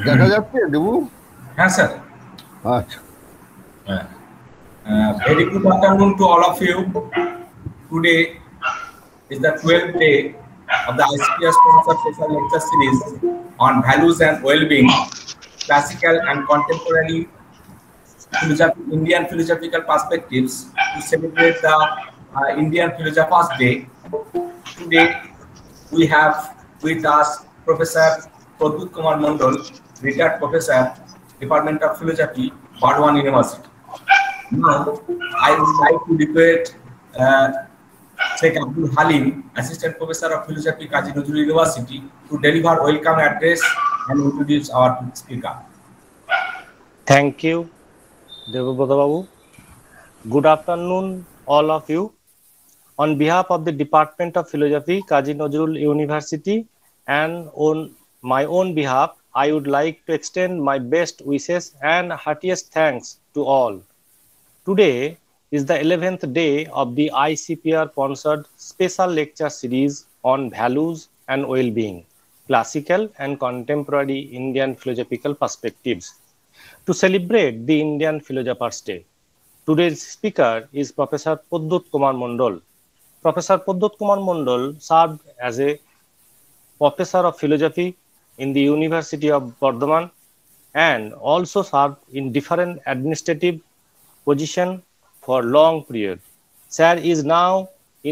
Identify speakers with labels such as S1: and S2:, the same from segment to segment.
S1: দেখা যাচ্ছে দেবু?
S2: হ্যাঁ স্যার।
S1: আচ্ছা।
S2: Very good afternoon to all of you. Today is the 12th day of the ICPS sponsored special lecture series on values and well-being, classical and contemporary Indian philosophical perspectives to celebrate the Indian Philosophers Day. Today we have with us Professor Pradut Kumar Mondal, retired professor, Department of Philosophy, Burdwan University. Now, I would like to request Sheikh Abdul Halim, Assistant Professor of Philosophy, Kazi Nazrul University, to deliver welcome address and introduce our speaker.
S3: Thank you, Devabroto Babu. Good afternoon, all of you. On behalf of the Department of Philosophy, Kazi Nazrul University, and on my own behalf, I would like to extend my best wishes and heartiest thanks to all. Today is the 11th day of the ICPR-sponsored special lecture series on values and well-being, classical and contemporary Indian philosophical perspectives. To celebrate the Indian Philosophers Day, today's speaker is Professor Pradut Kumar Mondal. Professor Pradut Kumar Mondal served as a professor of philosophy in the University of Burdwan and also served in different administrative positions for long period. Sir is now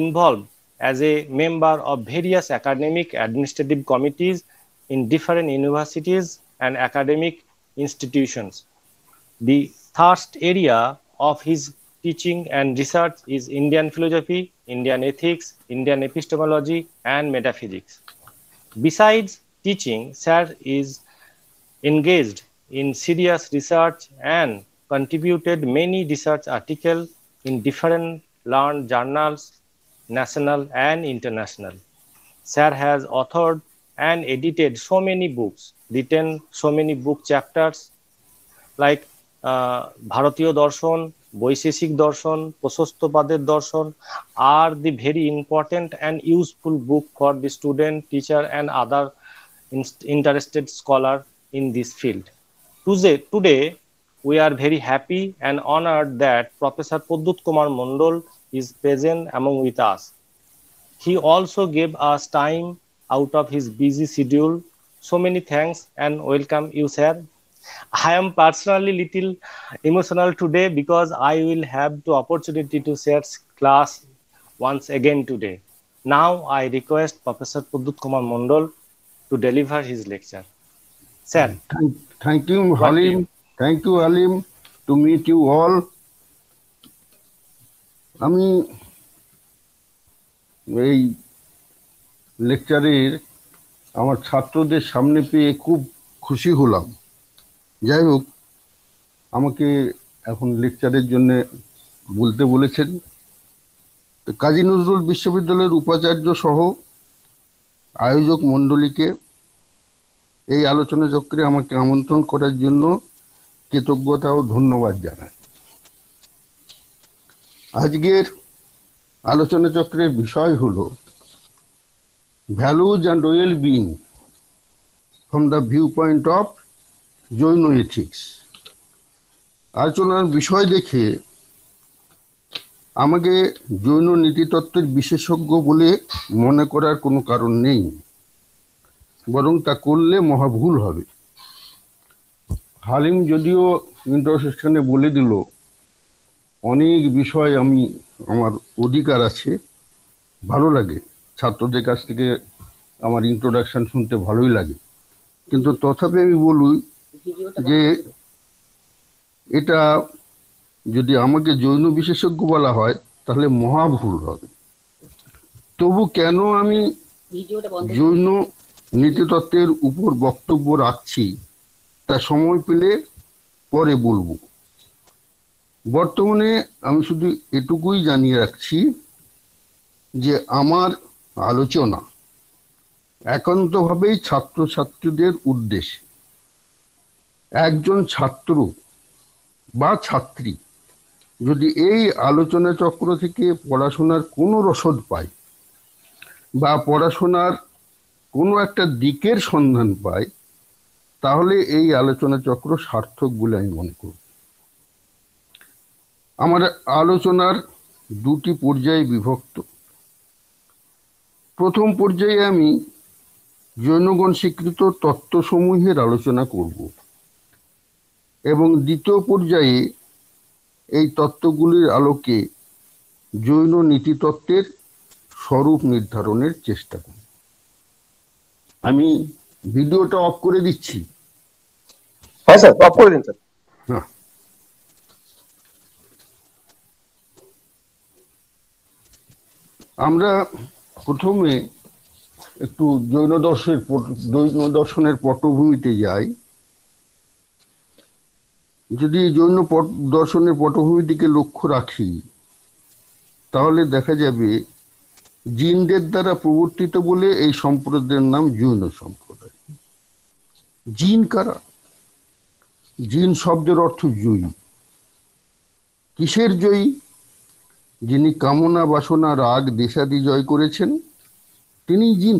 S3: involved as a member of various academic administrative committees in different universities and academic institutions. The thirst area of his teaching and research is Indian philosophy, Indian ethics, Indian epistemology, and metaphysics. Besides teaching, Sir is engaged in serious research and contributed many research articles in different learned journals, national and international. Sir has authored and edited so many books, written so many book chapters like Bharatiya Darshan, Boisheshik Darshan, Prasastopader Darshan are the very important and useful book for the student, teacher, and other interested scholar in this field. Today, we are very happy and honored that Professor Pradut Kumar Mondal is present among with us. He also gave us time out of his busy schedule. So many thanks and welcome you, sir. I am personally little emotional today because I will have the opportunity to share class once again today. Now I request Professor Pradut Kumar Mondal to deliver his lecture. Sir.
S1: Thank you, Halim. Thank you, Halim, to meet you all. আমি এই লেকচারের আমার ছাত্রদের সামনে পেয়ে খুব খুশি হলাম। যাই হোক, আমাকে এখন লেকচারের জন্য বলতে বলেছেন। কাজী নজরুল বিশ্ববিদ্যালয়ের উপাচার্য সহ আয়োজক মণ্ডলীকে এই আলোচনা চক্রে আমাকে আমন্ত্রণ করার জন্য কৃতজ্ঞতা ও ধন্যবাদ জানাই। আজকের আলোচনা চক্রের বিষয় হলো values and well being from the view point of Jain ethics. আলোচনার বিষয় দেখে আমাকে জৈন নীতিতত্ত্বের বিশেষজ্ঞ বলে মনে করার কোনো কারণ নেই, বরং তা করলে মহা ভুল হবে। হালিম যদিও ইন্ট্রোডাকশনে বলে দিল অনেক বিষয় আমার অধিকার আছে, ভালো লাগে, ছাত্রদের কাছ থেকে আমার ইন্ট্রোডাকশন শুনতে ভালোই লাগে, কিন্তু তথাপি আমি বলি যে এটা যদি আমাকে জৈন বিশেষজ্ঞ বলা হয় তাহলে মহা ভুল হবে। তবু কেন আমি জৈন নীতিতত্ত্বের উপর বক্তব্য রাখছি তা সময় পেলে পরে বলবো। বর্তমানে আমি শুধু এটুকুই জানিয়ে রাখছি যে আমার আলোচনা একান্তভাবেই ছাত্রছাত্রীদের উদ্দেশ্যে। একজন ছাত্র বা ছাত্রী যদি এই আলোচনা চক্র থেকে পড়াশোনার কোনো রসদ পায় বা পড়াশোনার কোনো একটা দিকের সন্ধান পায়, তাহলে এই আলোচনা চক্র সার্থক বলে আমি মনে করব। আমার আলোচনার দুটি পর্যায়ে বিভক্ত। প্রথম পর্যায়ে আমি জৈনগণ স্বীকৃত তত্ত্বসমূহের আলোচনা করব এবং দ্বিতীয় পর্যায়ে এই তত্ত্বগুলির আলোকে জৈন নীতিতত্ত্বের স্বরূপ নির্ধারণের চেষ্টা করব। আমি ভিডিওটা অফ করে দিচ্ছি।
S4: হ্যাঁ স্যার, অফ করে দিন স্যার।
S1: হ্যাঁ, আমরা প্রথমে একটু জৈন দর্শনের পটভূমিতে যাই। যদি জৈন দর্শনের পটভূমির দিকে লক্ষ্য রাখি তাহলে দেখা যাবে জিনদের দ্বারা প্রবর্তিত বলে এই সম্প্রদায়ের নাম জৈন সম্প্রদায়। জিন কারা? জিন শব্দের অর্থ জয়ী। কিসের জয়ী? যিনি কামনা বাসনা রাগ দেশাদি জয় করেছেন তিনি জিন।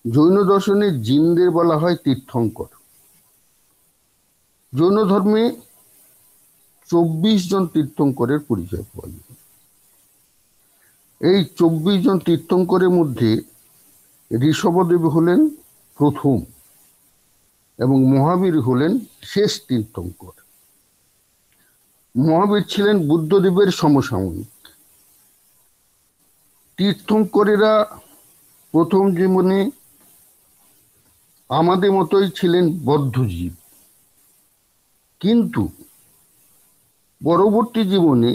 S1: জৈন দর্শনে জিনদের বলা হয় তীর্থঙ্কর। জৈন ধর্মে 24 জন তীর্থঙ্করের পরিচয় পাওয়া যায়। এই 24 জন তীর্থঙ্করের মধ্যে ঋষভদেব হলেন প্রথম এবং মহাবীর হলেন শেষ তীর্থঙ্কর। মহাবীর ছিলেন বুদ্ধদেবের সমসাময়িক। তীর্থঙ্করেরা প্রথম জীবনে আমাদের মতোই ছিলেন বদ্ধজীব, কিন্তু পরবর্তী জীবনে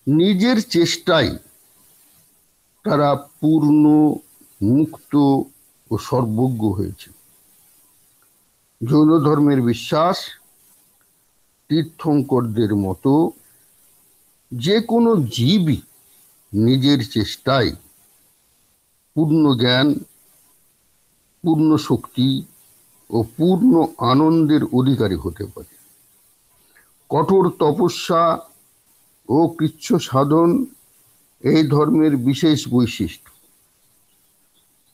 S1: নিজের চেষ্টায় তারা পূর্ণ, মুক্ত ও সর্বজ্ঞ হয়েছে। জৈন ধর্মের বিশ্বাস তীর্থঙ্করদের মতো যে কোনো জীবই নিজের চেষ্টায় পূর্ণ জ্ঞান, পূর্ণ শক্তি ও পূর্ণ আনন্দের অধিকারী হতে পারে। কঠোর তপস্যা ও কৃচ্ছ সাধন এই ধর্মের বিশেষ বৈশিষ্ট্য।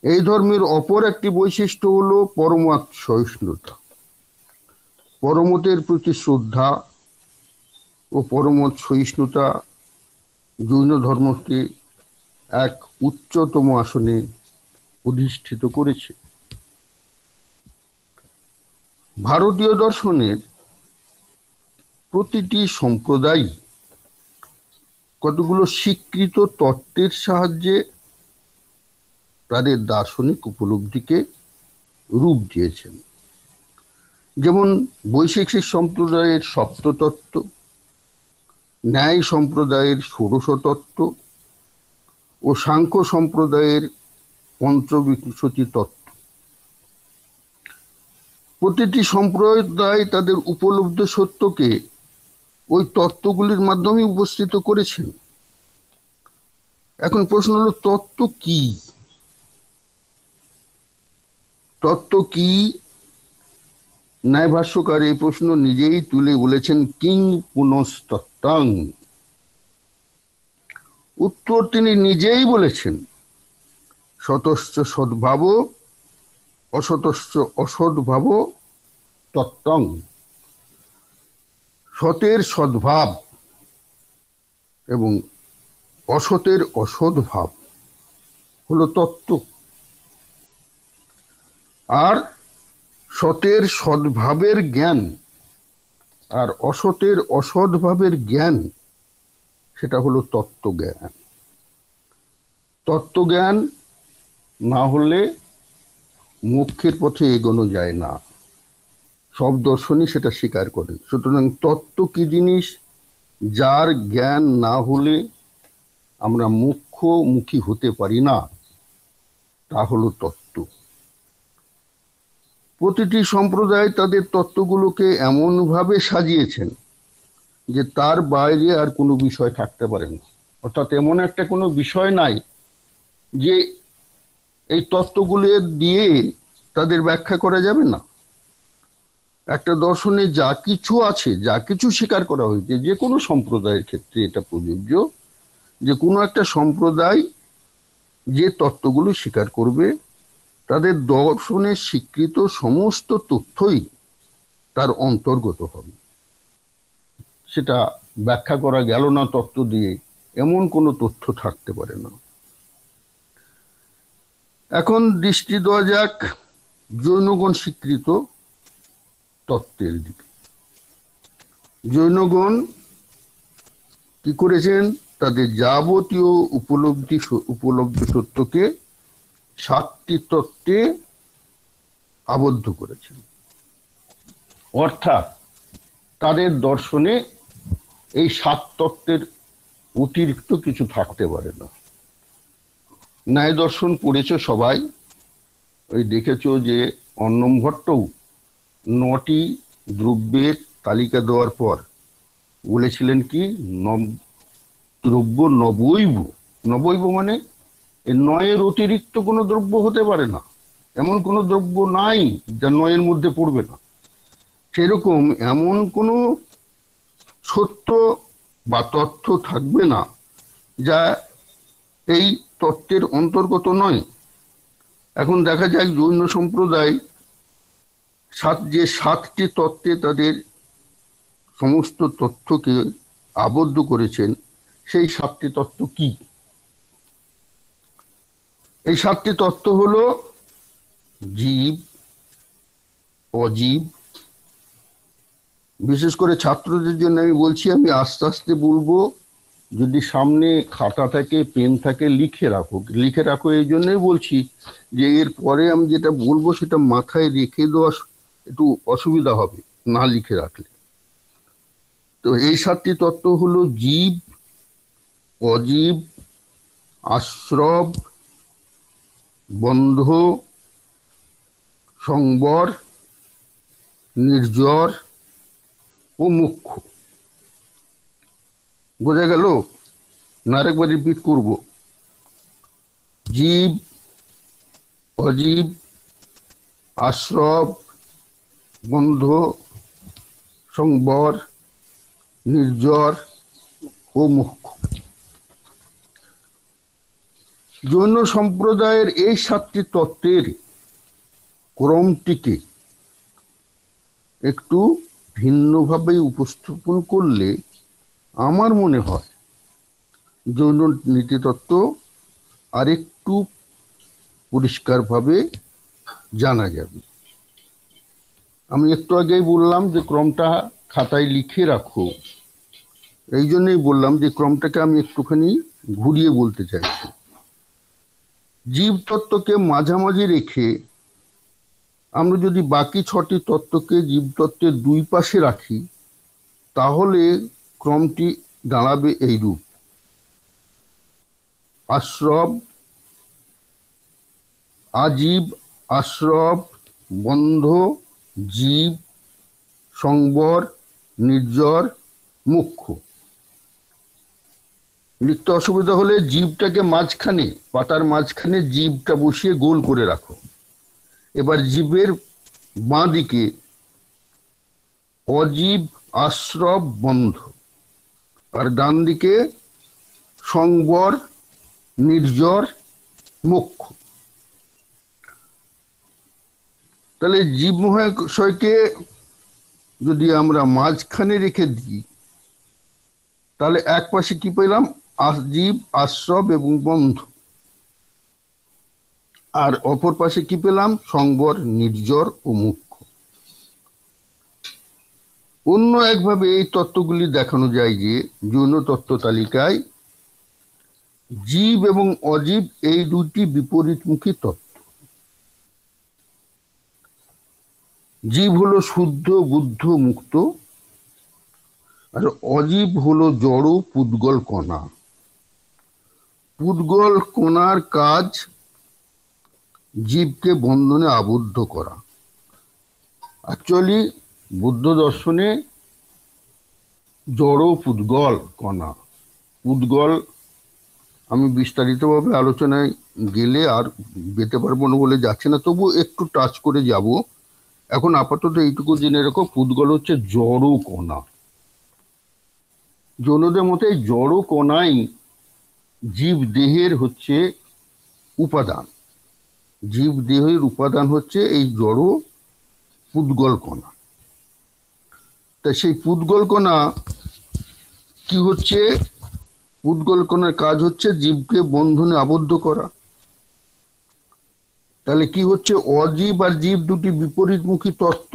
S1: এই ধর্মের অপর একটি বৈশিষ্ট্য হলো পরমাৎ সহিষ্ণুতা। পরমতের প্রতি শ্রদ্ধা ও পরমত সহিষ্ণুতা জৈন ধর্মকে এক উচ্চতম আসনে অধিষ্ঠিত করেছে। ভারতীয় দর্শনের প্রতিটি সম্প্রদায় কতগুলো স্বীকৃত তত্ত্বের সাহায্যে তাদের দার্শনিক উপলব্ধিকে রূপ দিয়েছেন। যেমন বৈশেষিক সম্প্রদায়ের সপ্ততত্ত্ব, ন্যায় সম্প্রদায়ের ষোড়শ তত্ত্ব ও সাংখ্য সম্প্রদায়ের পঞ্চবিংশতি তত্ত্ব। প্রতিটি সম্প্রদায় তাদের উপলব্ধ সত্যকে ওই তত্ত্বগুলির মাধ্যমে উপস্থিত করেছেন। এখন প্রশ্ন হলো, তত্ত্ব কি? তত্ত্ব কি? ন্যায় ভাষ্যকার এই প্রশ্ন নিজেই তুলে বলেছেন, কিং পুনস্তত্ত্বং। উত্তর তিনি নিজেই বলেছেন, সতশ্চ সদ্ভাব অসতশ্চ অসদ্ভাব তত্ত্বং। সতের সদ্ভাব এবং অসতের অসদ্ভাব হলো তত্ত্ব। আর সতের সদ্ভাবের জ্ঞান আর অসতের অসদ্ভাবের জ্ঞান, সেটা হলো তত্ত্বজ্ঞান। তত্ত্বজ্ঞান না হলে মোক্ষের পথে এগোনো যায় না। সব দর্শনই সেটা স্বীকার করে। সুতরাং তত্ত্ব কি জিনিস, যার জ্ঞান না হলে আমরা মোক্ষমুখী হতে পারি না, তা হলো তত্ত্ব। প্রতিটি সম্প্রদায় তাদের তত্ত্বগুলোকে এমনভাবে সাজিয়েছেন যে তার বাইরে আর কোনো বিষয় থাকতে পারে না। অর্থাৎ এমন একটা কোনো বিষয় নাই যে এই তত্ত্বগুলো দিয়ে তাদের ব্যাখ্যা করা যাবে না। একটা দর্শনে যা কিছু আছে, যা কিছু স্বীকার করা হয়েছে, যে কোনো সম্প্রদায়ের ক্ষেত্রে এটা প্রযোজ্য, যে কোনো একটা সম্প্রদায় যে তত্ত্বগুলো স্বীকার করবে তাদের দর্শনে স্বীকৃত সমস্ত তথ্যই তার অন্তর্গত হবে। সেটা ব্যাখ্যা করা গেল না তত্ত্ব দিয়ে, এমন কোনো তথ্য থাকতে পারে না। এখন দৃষ্টি দেওয়া যাক জৈনগণ স্বীকৃত তত্ত্বের দিকে। জৈনগণ কি করেছেন? তাদের যাবতীয় উপলব্ধ সত্যকে 7টি তত্ত্বে আবদ্ধ করেছেন। অর্থাৎ তাদের দর্শনে এই 7 তত্ত্বের অতিরিক্ত কিছু থাকতে পারে না। ন্যায় দর্শন পড়েছ সবাই, ওই দেখেছো যে অন্নম ভট্টও 9টি দ্রব্যের তালিকা দেওয়ার পর বলেছিলেন কি, দ্রব্য নবৈব। নবৈব মানে এই 9-এর অতিরিক্ত কোনো দ্রব্য হতে পারে না, এমন কোনো দ্রব্য নাই যা 9-এর মধ্যে পড়বে না। সেরকম এমন কোনো সত্য বা তথ্য থাকবে না যা এই তত্ত্বের অন্তর্গত নয়। এখন দেখা যায় জৈন সম্প্রদায় যে 7টি তত্ত্বে তাদের সমস্ত তথ্যকে আবদ্ধ করেছেন, সেই 7টি তত্ত্ব কি? এই 7টি তত্ত্ব হলো জীব, অজীব। বিশেষ করে ছাত্রদের জন্য আমি বলছি, আমি আস্তে আস্তে বলবো, যদি সামনে খাতা থাকে পেন থাকে লিখে রাখো। এই জন্যই বলছি যে এর পরে আমি যেটা বলবো সেটা মাথায় রেখে দেওয়া একটু অসুবিধা হবে না লিখে রাখলে। তো এই 7টি তত্ত্ব হলো জীব, অজীব, আশ্রব, বন্ধ, সংবর, নির্জর ও মুখ্য। বোঝা গেল না? আরেকবার রিপিট করব। জীব, অজীব, আশ্রব, বন্ধ, সংবর, নির্জর ও মুখ্য। জৈন সম্প্রদায়ের এই 7টি তত্ত্বের ক্রমটিকে একটু ভিন্নভাবে উপস্থাপন করলে আমার মনে হয় জৈন নীতিতত্ত্ব আরেকটু পরিষ্কারভাবে জানা যাবে। আমি একটু আগেই বললাম যে ক্রমটা খাতায় লিখে রাখো, এই জন্যই বললাম যে ক্রমটাকে আমি একটুখানি ঘুরিয়ে বলতে চাইছি। জীবতত্ত্বকে মাঝামাঝি রেখে আমরা যদি বাকি 6টি তত্ত্বকে জীবতত্ত্বের 2 পাশে রাখি, তাহলে ক্রমটি দাঁড়াবে এইরূপ: আশ্রব, আজীব, আশ্রব, বন্ধ, জীব, সংবর, নির্জর, মুখ্য। লিখতে অসুবিধা হলে জীবটাকে মাঝখানে, পাতার মাঝখানে জীবটা বসিয়ে গোল করে রাখো। এবার জীবের বাঁ দিকে অজীব, আশ্রব, বন্ধ, আর ডান দিকে সংবর, নির্জর, মুখ্য। তাহলে জীব মহাশয়কে যদি আমরা মাঝখানে রেখে দিই, তাহলে এক পাশে কি পেলাম? জীব, আশ্রব এবং বন্ধ। আর অপর পাশে কি পেলাম? সংবর, নির্জর ও মুখ্য। অন্য একভাবে এই তত্ত্বগুলি দেখানো যায় যে জৈন তত্ত্ব তালিকায় জীব এবং অজীব এই 2টি বিপরীতমুখী তত্ত্ব। জীব হলো শুদ্ধ, বুদ্ধ, মুক্ত, আর অজীব হলো জড় পুদ্গল কণা। পুদ্গল কণার কাজ জীবকে বন্ধনে আবদ্ধ করা। অ্যাকচুয়ালি বুদ্ধ দর্শনে জড় পুদ্গল কণা, পুদ্গল আমি বিস্তারিতভাবে আলোচনায় গেলে আর যেতে পারবো না বলে যাচ্ছে না, তবু একটু টাচ করে যাব। এখন আপাতত এইটুকু জেনে রাখো, পুদ্গল হচ্ছে জড় কণা। জৈনদের মতে জড় কণাই জীব দেহের হচ্ছে উপাদান। জীব দেহের উপাদান হচ্ছে এই জড় পুদ্গল কণা। তা সেই পুদ্গল কণা কি হচ্ছে? পুদ্গল কণার কাজ হচ্ছে জীবকে বন্ধনে আবদ্ধ করা। তাহলে কি হচ্ছে? অজীব আর জীব দুটি বিপরীতমুখী তত্ত্ব।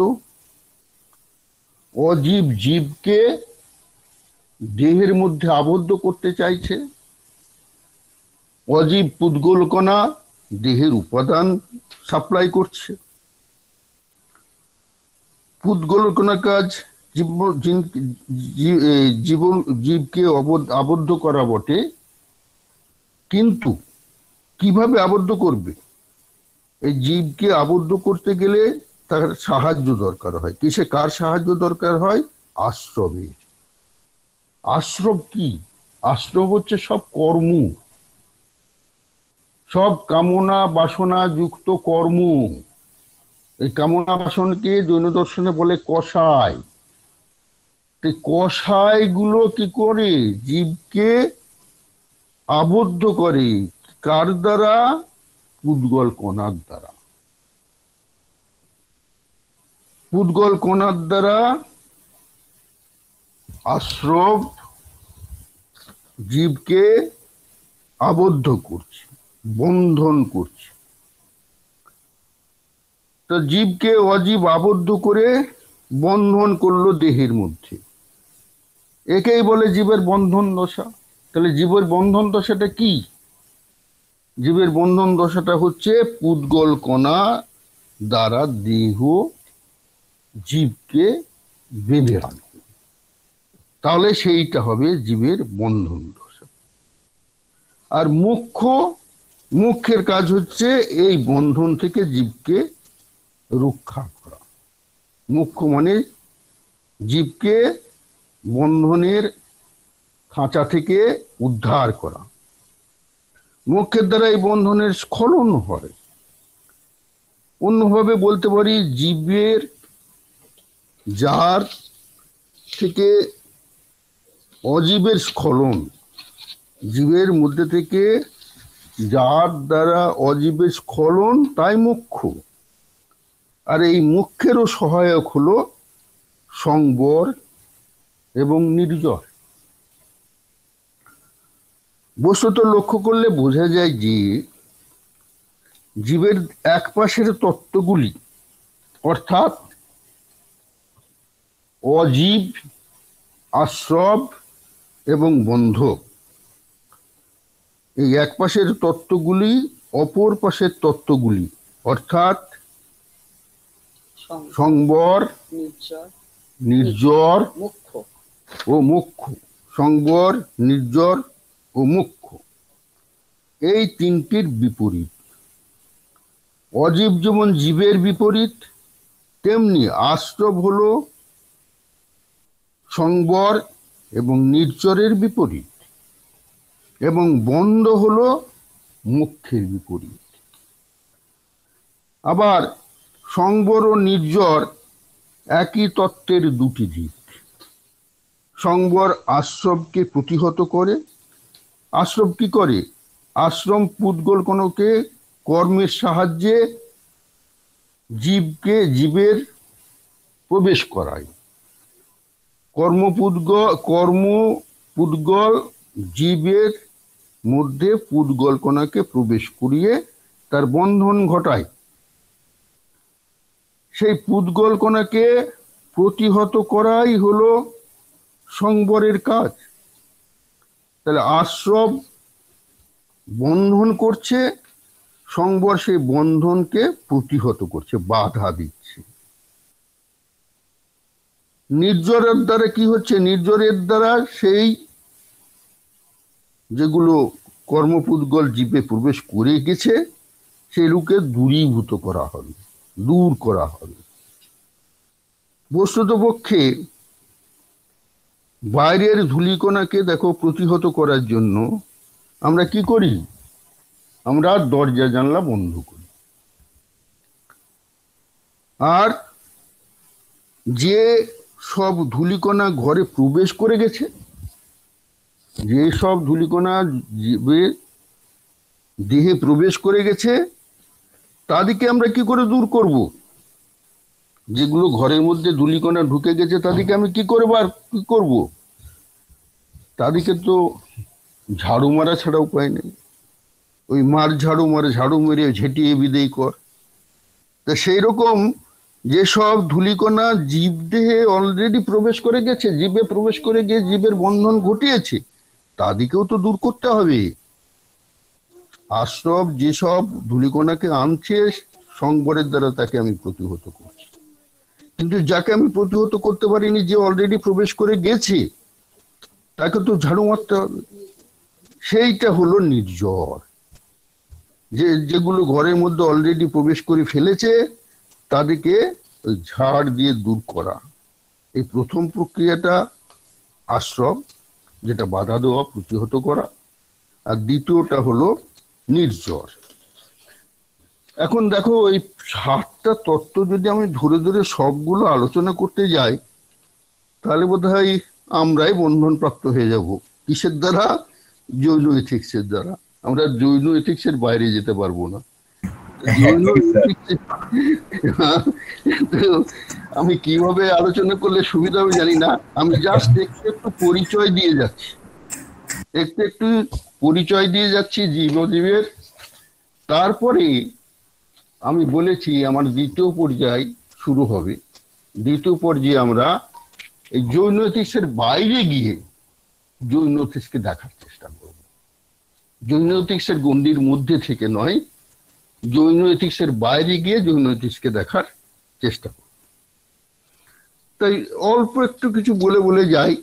S1: অজীব জীবকে দেহের মধ্যে আবদ্ধ করতে চাইছে, অজীব পুদ্গল কণা দেহের উপাদান সাপ্লাই করছে। পুদ্গল কণার কাজ জীবকে আবদ্ধ করা বটে, কিন্তু কিভাবে আবদ্ধ করবে? এই জীবকে আবদ্ধ করতে গেলে তার সাহায্য দরকার হয়। কিসে কার সাহায্য দরকার হয়? আশ্রবের। আশ্রব কি? আশ্রব হচ্ছে সব কর্ম, সব কামনা বাসনা যুক্ত কর্ম। এই কামনা বাসনকে জৈন দর্শনে বলে কষায়। কষায় গুলো কি করে? জীবকে আবদ্ধ করে। কার দ্বারা? পুদ্গল কণার দ্বারা। পুদ্গল কণার দ্বারা আশ্রব জীবকে আবদ্ধ করছে, বন্ধন করছে। তো জীবকে অজীব আবদ্ধ করে বন্ধন করলো দেহের মধ্যে, একেই বলে জীবের বন্ধন দশা। তাহলে জীবের বন্ধন দশাটা কি? জীবের বন্ধন দশাটা হচ্ছে পুদ্গল কণা দ্বারা দেহ জীবকে বেঁধে রাখবে। তাহলে সেইটা হবে জীবের বন্ধন দশা। আর মুখ্যের কাজ হচ্ছে এই বন্ধন থেকে জীবকে রক্ষা করা। মুখ্য মানে জীবকে বন্ধনের খাঁচা থেকে উদ্ধার করা। মুখ্যের দ্বারা এই বন্ধনের স্খলন হয়। অন্যভাবে বলতে পারি, জীবের যার থেকে অজীবের স্খলন, জীবের মধ্যে থেকে যার দ্বারা অজীবের স্খলন, তাই মুখ্য। আর এই মুখ্যেরও সহায়ক হলো সংবর এবং নির্জর। বস্তুত লক্ষ্য করলে বোঝা যায় যে জীবের এক পাশের তত্ত্বগুলি, অর্থাৎ অজীব, আশ্রব এবং বন্ধ, এই এক পাশের তত্ত্বগুলি অপর পাশের তত্ত্বগুলি, অর্থাৎ সংবর, নির্জর ও মুখ্য, সংবর, নির্জর ও মুখ্য, এই তিনটির বিপরীত। অজীব যেমন জীবের বিপরীত, তেমনি আশ্রব হলো সংবর এবং নির্জরের বিপরীত, এবং বন্ধ হলো মুখ্যের বিপরীত। আবার সংবর ও নির্জর একই তত্ত্বের দুটি দিক। সংবর আশ্রবকে প্রতিহত করে। আশ্রব কি করে? আশ্রম পুদ্গল কণাকে কর্মের সাহায্যে জীবের প্রবেশ করায়। পুদ্গল জীবের মধ্যে পুদ্গল কণাকে প্রবেশ করিয়ে তার বন্ধন ঘটায়। সেই পুদ্গল কণাকে প্রতিহত করাই হলো সংবরের কাজ। তাহলে আশ্রব বন্ধন করছে, সংবর সেই বন্ধনকে প্রতিহত করছে, বাধা দিচ্ছে। নির্জরের দ্বারা কি হচ্ছে? নির্জরের দ্বারা সেই যেগুলো কর্মপুদ্গল জীবে প্রবেশ করে গেছে সেগুলোকে দূরীভূত করা হবে, দূর করা হবে। বস্তুতপক্ষে বাইরের ধূলিকণাকে দেখো প্রতিহত করার জন্য আমরা কি করি? আমরা দরজা জানলা বন্ধ করি। আর যে সব ধূলিকণা ঘরে প্রবেশ করে গেছে, যে সব ধূলিকণা দেহে প্রবেশ করে গেছে, তাদেরকে আমরা কি করে দূর করব? যেগুলো ঘরের মধ্যে ধূলিকণা ঢুকে গেছে তাদেরকে আমি কি করে বার কি করব? তাদেরকে তো ঝাড়ু মারা ছাড়া উপায় নেই। ওই ঝাড়ু মেরে ঝেঁটিয়ে বিদেয় কর। তা সেই রকম যেসব ধূলিকণা জীব দেহে অলরেডি প্রবেশ করে গেছে, জীবে প্রবেশ করে গিয়ে জীবের বন্ধন ঘটিয়েছে, তাদেরকেও তো দূর করতে হবে। আশ্রব যেসব ধূলিকণাকে আনছে সংবরের দ্বারা তাকে আমি প্রতিহত করছি, কিন্তু যাকে আমি প্রতিহত করতে পারিনি, যে অলরেডি প্রবেশ করে গেছে, তাকে তো ঝাড়ু মারতে হবে। সেইটা হলো নির্জর। যেগুলো ঘরের মধ্যে অলরেডি প্রবেশ করে ফেলেছে তাদেরকে ওই ঝাড় দিয়ে দূর করা। এই প্রথম প্রক্রিয়াটা আশ্রব, যেটা বাধা দেওয়া, প্রতিহত করা। আর দ্বিতীয়টা হলো নির্জর। এখন দেখো, এই 7টা তত্ত্ব যদি আমি ধরে ধরে সবগুলো আলোচনা করতে যাই, তাহলে বোধহয় আমরাই বন্ধনপ্রাপ্ত হয়ে যাব। কিসের দ্বারা? জৈন এথিক্সের দ্বারা। আমরা জৈন এথিক্সের বাইরে যেতে পারবো না। জৈন আমি কিভাবে আলোচনা করলে সুবিধা হবে জানি না। আমি জাস্ট একটু পরিচয় দিয়ে যাচ্ছি, একটু পরিচয় দিয়ে যাচ্ছি জীবজীবের। তারপরে আমি বলেছি আমার দ্বিতীয় পর্যায় শুরু হবে। দ্বিতীয় পর্যায়ে আমরা এই জৈন এথিক্সের বাইরে গিয়ে জৈন এথিক্সকে দেখার চেষ্টা করব। জৈন এথিক্সের গণ্ডির মধ্যে থেকে নয়, জৈন এথিক্সের বাইরে গিয়ে জৈন এথিক্সকে দেখার চেষ্টা করব। তাই অল্প একটু কিছু বলে বলে যাই।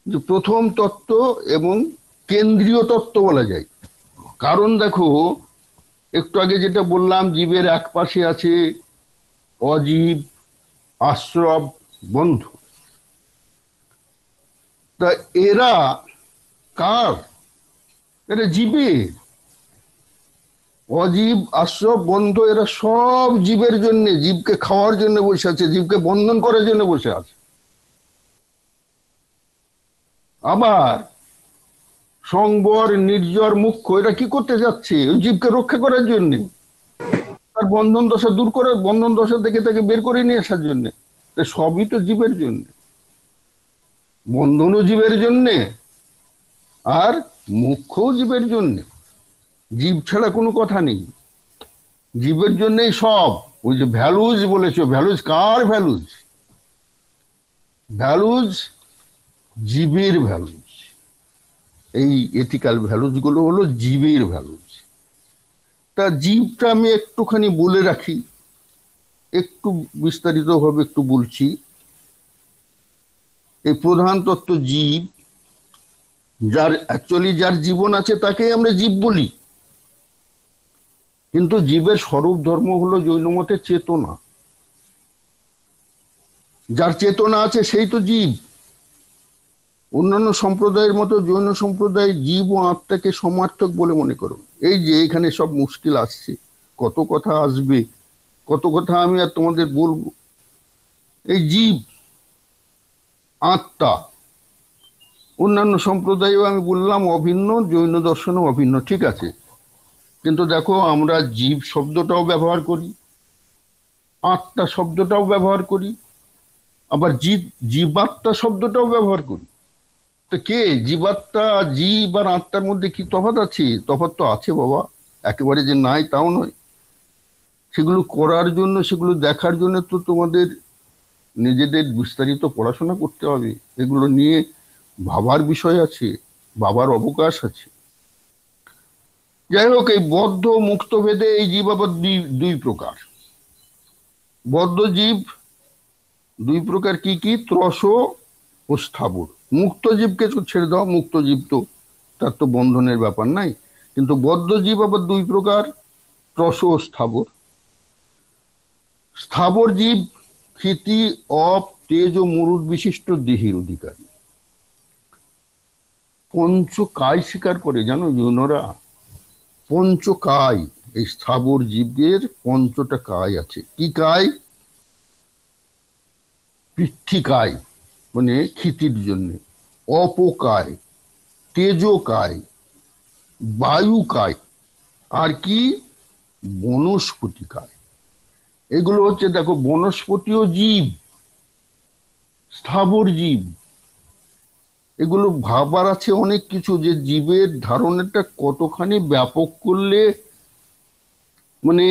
S1: যে প্রথম তত্ত্ব এবং কেন্দ্রীয় তত্ত্ব বলা যায়। কারণ দেখো, একটু আগে যেটা বললাম, জীবের এক পাশে আছে অজীব, আশ্রব, বন্ধ। তা এরা কার? এরা জীবের। অজীব, আশ্রব, বন্ধ, এরা সব জীবের জন্য, জীবকে খাওয়ার জন্য বসে আছে, জীবকে বন্ধন করার জন্য বসে আছে। আবার সংবর, নির্জর, মুখ্য, এরা কি করতে যাচ্ছে? ওই জীবকে রক্ষা করার জন্য, তার বন্ধন দশা দূর করে, বন্ধন দশা থেকে তাকে বের করে নিয়ে আসার জন্য। সবই তো জীবের জন্য। বন্ধনও জীবের জন্য, আর মুখ্যও জীবের জন্য। জীব ছাড়া কোনো কথা নেই, জীবের জন্যই সব। ওই যে ভ্যালুজ বলেছো, ভ্যালুজ কার ভ্যালুজ? ভ্যালুজ জীবের ভ্যালুজ। এই এথিক্যাল ভ্যালুজ গুলো হলো জীবের ভ্যালুজ। তা জীবটা আমি একটুখানি বলে রাখি, একটু বিস্তারিত ভাবে একটু বলছি। এই প্রধান তত্ত্ব জীব, যার জীবন আছে তাকেই আমরা জীব বলি। কিন্তু জীবের স্বরূপ ধর্ম হলো জৈন মতে চেতনা। যার চেতনা আছে সেই তো জীব। অন্যান্য সম্প্রদায়ের মতো জৈন সম্প্রদায় জীব ও আত্মাকে সমার্থক বলে মনে করো। এই যে এখানে সব মুশকিল আসছে, কত কথা আসবে, কত কথা আমি আর তোমাদের বলবো। এই জীব, আত্মা, অন্যান্য সম্প্রদায়ও আমি বললাম অভিন্ন, জৈন দর্শনও অভিন্ন, ঠিক আছে। কিন্তু দেখো, আমরা জীব শব্দটাও ব্যবহার করি, আত্মা শব্দটাও ব্যবহার করি, আবার জীবাত্মা শব্দটাও ব্যবহার করি। তো কে জীবাত্মা? জীব আর আত্মার মধ্যে কি তফাৎ আছে? তফাৎ তো আছে বাবা, একেবারে যে নাই তাও নয়। সেগুলো করার জন্য, সেগুলো দেখার জন্য তো তোমাদের নিজেদের বিস্তারিত পড়াশোনা করতে হবে। এগুলো নিয়ে ভাবার বিষয় আছে, ভাবার অবকাশ আছে। যাই হোক, এই বদ্ধ মুক্ত ভেদে এই জীব আবার দুই প্রকার। বদ্ধ জীব দুই প্রকার কি কি? ত্রস ও স্থাবর। মুক্ত জীবকে ছেড়ে দাও, মুক্ত জীব তো, তার তো বন্ধনের ব্যাপার নাই। কিন্তু বদ্ধ জীব আবার দুই প্রকার, ত্রস ও স্থাবর। স্থাবর জীব ক্ষিতি, অপ, তেজ ও মরুদ বিশিষ্ট দেহের অধিকারী। পঞ্চকায় স্বীকার করে, জানো জৈনরা? পঞ্চকায়, এই স্থাবর জীবদের 5টা কায় আছে। কি কায়? পৃথ্বীকায় মানে ক্ষিতির জন্য, অপকায়, তেজকায়, বায়ুকায়, আর কি বনস্পতিকায়। এগুলো হচ্ছে দেখো বনস্পতিও জীব, স্থাবর জীব। এগুলো ভাবার আছে অনেক কিছু, যে জীবের ধারণাটা কতখানি ব্যাপক করলে, মানে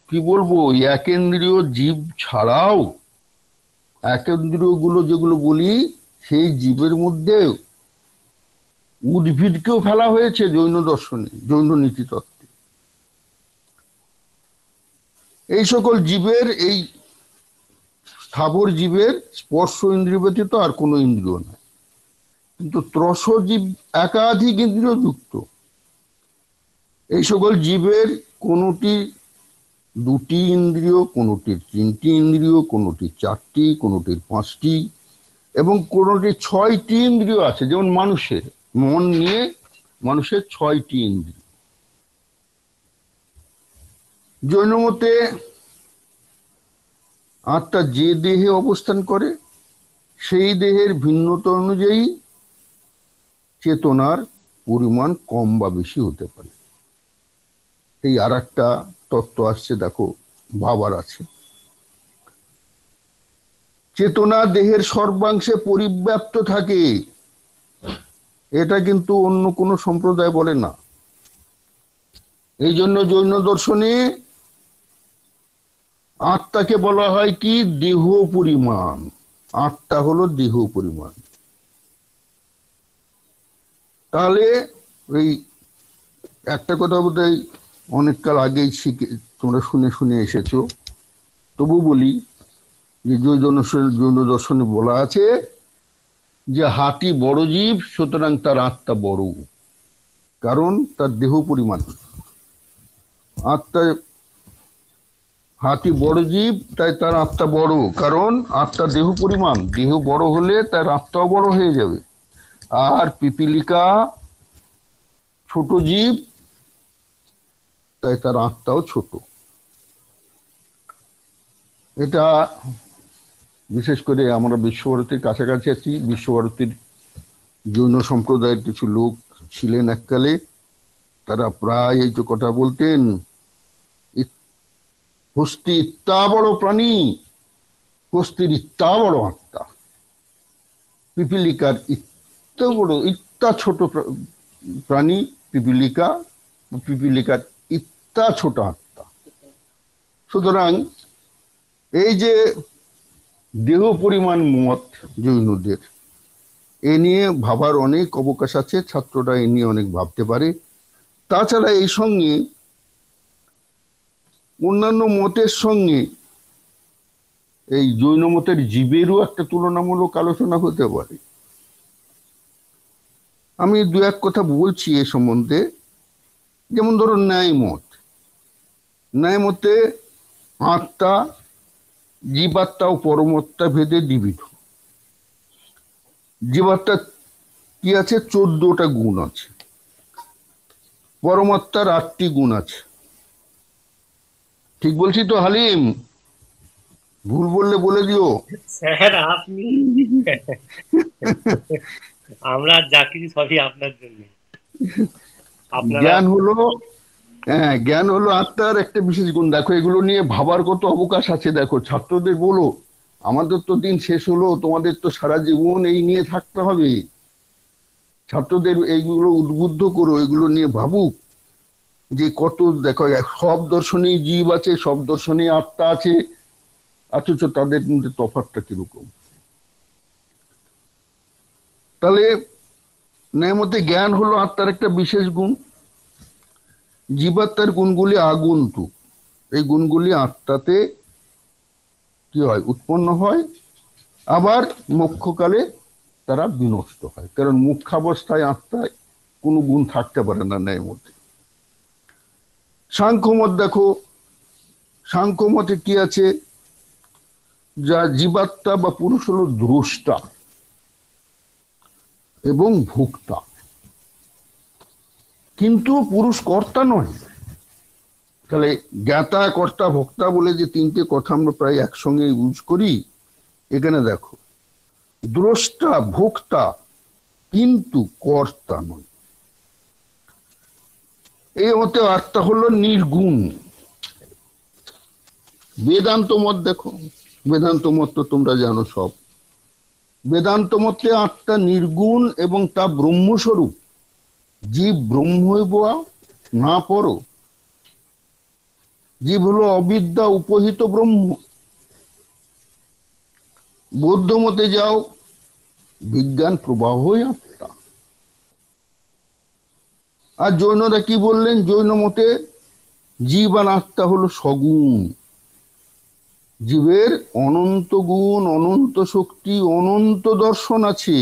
S1: কি বলবো, একেন্দ্রীয় জীব ছাড়াও একেন্দ্রীয় গুলো যেগুলো বলি, সেই জীবের মধ্যে উদ্ভিদকেও ফেলা হয়েছে জৈন দর্শনে, জৈন নীতি তত্ত্বে। এই সকল জীবের, এই স্থাবর জীবের স্পর্শ ইন্দ্রিয় ব্যতীত আর কোনো ইন্দ্রিয় নাই। কিন্তু ত্রস জীব একাধিক ইন্দ্রিয় যুক্ত। এই সকল জীবের কোনটি দুটি ইন্দ্রিয়, কোনটির তিনটি ইন্দ্রিয়, কোনটির চারটি, কোনটির পাঁচটি, এবং কোনটির ছয়টি ইন্দ্রিয় আছে। যেমন মানুষের মন নিয়ে মানুষের ছয়টি ইন্দ্রিয়। জৈন মতে আত্মা যে দেহে অবস্থান করে সেই দেহের ভিন্নতা অনুযায়ী চেতনার পরিমাণ কম বা বেশি হতে পারে। এই আর একটা তত্ত্ব আসছে, দেখো ভাবার আছে। চেতনা দেহের সর্বাংশে পরিব্যাপ্ত থাকে, এটা কিন্তু অন্য কোনো সম্প্রদায় বলে না। এই জন্য জৈন দর্শনে আত্মাকে বলা হয় কি, দেহ পরিমাণ। আত্মা হলো দেহ পরিমাণ। তাহলে ওই একটা কথা বোধহয় অনেককাল আগেই শিখে তোমরা শুনে শুনে এসেছো, তবু বলি যে জৈন দর্শনে বলা আছে যে হাতি বড় জীব, সুতরাং তার আত্মা বড়, কারণ তার দেহ পরিমাণ। আত্মা, হাতি বড় জীব, তাই তার আত্মা বড়, কারণ আত্মা দেহ পরিমাণ। দেহ বড় হলে তার আত্মাও বড় হয়ে যাবে। আর পিপিলিকা ছোট জীব, তাই তার আত্মাও ছোট। এটা বিশেষ করে আমরা বিশ্বভারতীর কাছাকাছি আছি। বিশ্বভারতীর জৈন সম্প্রদায়ের কিছু লোক ছিলেন এককালে, তারা প্রায় এই তো কথা বলতেন, হস্তি ইত্যা বড় প্রাণী, হস্তির ইত্যা বড় আত্মা, পিপিলিকার ইত্যা বড়, ইত্যা ছোট প্রাণী পিপিলিকা, পিপিলিকার ইত্যা ছোট আত্মা। সুতরাং এই যে দেহ পরিমাণ মত জৈনদের, এ নিয়ে ভাবার অনেক অবকাশ আছে, ছাত্ররা এ নিয়ে অনেক ভাবতে পারে। তাছাড়া এই সঙ্গে অন্যান্য মতের সঙ্গে এই জৈন মতের জীবেরও একটা তুলনামূলক আলোচনা হতে পারে। আমি দু এক কথা বলছি এ সম্বন্ধে। যেমন ধরো ন্যায় মত, ন্যায় মতে আত্মা জীবাত্মা ও পরমাত্মা ভেদে দ্বিবিধ। জীবাত্মা কি আছে, 14টা গুণ আছে, পরমাত্মার 8টি গুণ আছে। ঠিক বলছি তো হালিম? ভুল বললে বলে দিও।
S3: স্যার আপনি আমরা যা কিছু সবই আপনার জন্য।
S1: জ্ঞান হলো, হ্যাঁ, জ্ঞান হলো আত্মার একটা বিশেষ গুণ। দেখো এগুলো নিয়ে ভাবার কত অবকাশ আছে। দেখো ছাত্রদের বলো, আমাদের তো দিন শেষ হলো, তোমাদের তো সারা জীবন এই নিয়ে থাকতে হবে। ছাত্রদের এইগুলো উদ্বুদ্ধ করো, এগুলো নিয়ে ভাবুক যে কত, দেখো সব দর্শনেই জীব আছে, সব দর্শনেই আত্মা আছে, অথচ তাদের মধ্যে তফাৎটা কিরকম। তাহলে ন্যায় মতে জ্ঞান হলো আত্মার একটা বিশেষ গুণ। জীবাত্মার গুণগুলি আগন্তুক, এই গুণগুলি আত্মাতে কি হয়, উৎপন্ন হয়, আবার মোক্ষকালে তারা বিনষ্ট হয়। কারণ মুখ্যাবস্থায় আত্মায় কোনো গুণ থাকতে পারে না ন্যায় মতে। সাংখ্যমত দেখো, সাংখ্যমতে কি আছে, যা জীবাত্মা বা পুরুষ হলো দ্রষ্টা এবং ভোক্তা, কিন্তু পুরুষ কর্তা নয়। তাহলে জ্ঞাতা, কর্তা, ভোক্তা বলে যে তিনটে কথা আমরা প্রায় একসঙ্গে ইউজ করি, এখানে দেখো দ্রষ্টা ভোক্তা কিন্তু কর্তা নয়। এই মতে আত্মা হলো নির্গুণ, বেদান্ত মত দেখো, বেদান্ত মত তো তোমরা জানো সব। বেদান্ত মতে আত্মা নির্গুণ এবং তা ব্রহ্মস্বরূপ। জীব ব্রহ্মৈব না পরো। জীব হলো অবিদ্যা উপহিত ব্রহ্ম। বৌদ্ধ মতে যাও, বিজ্ঞান প্রবাহই আত্মা। আর জৈনরা কি বললেন? জৈন মতে জীব আর আত্মা হলো সগুণ। জীবের অনন্ত গুণ, অনন্ত শক্তি, অনন্ত দর্শন আছে।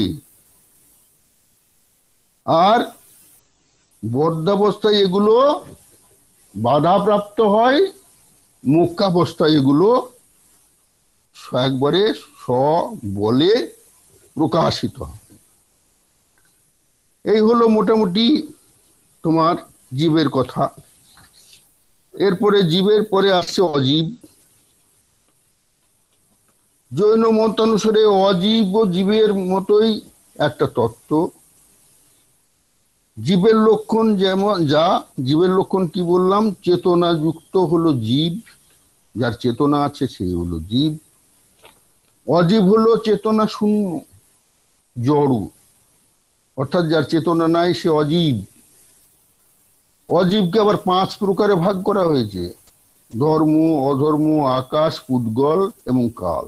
S1: আর বদ্ধাবস্থায় এগুলো বাধাপ্রাপ্ত হয়, মুক্তাবস্থায় এগুলো একবারে বলে প্রকাশিত হয়। এই হলো মোটামুটি তোমার জীবের কথা। এরপরে জীবের পরে আসছে অজীব। জৈন মতানুসারে অজীব ও জীবের মতোই একটা তত্ত্ব। জীবের লক্ষণ যেমন জীবের লক্ষণ কি বললাম? চেতনা যুক্ত হলো জীব, যার চেতনা আছে সেই হলো জীব। অজীব হলো চেতনা শূন্য, জড়, অর্থাৎ যার চেতনা নাই সে অজীব। অজীবকে আবার 5 প্রকারে ভাগ করা হয়েছে: ধর্ম, অধর্ম, আকাশ, পুদ্গল এবং কাল।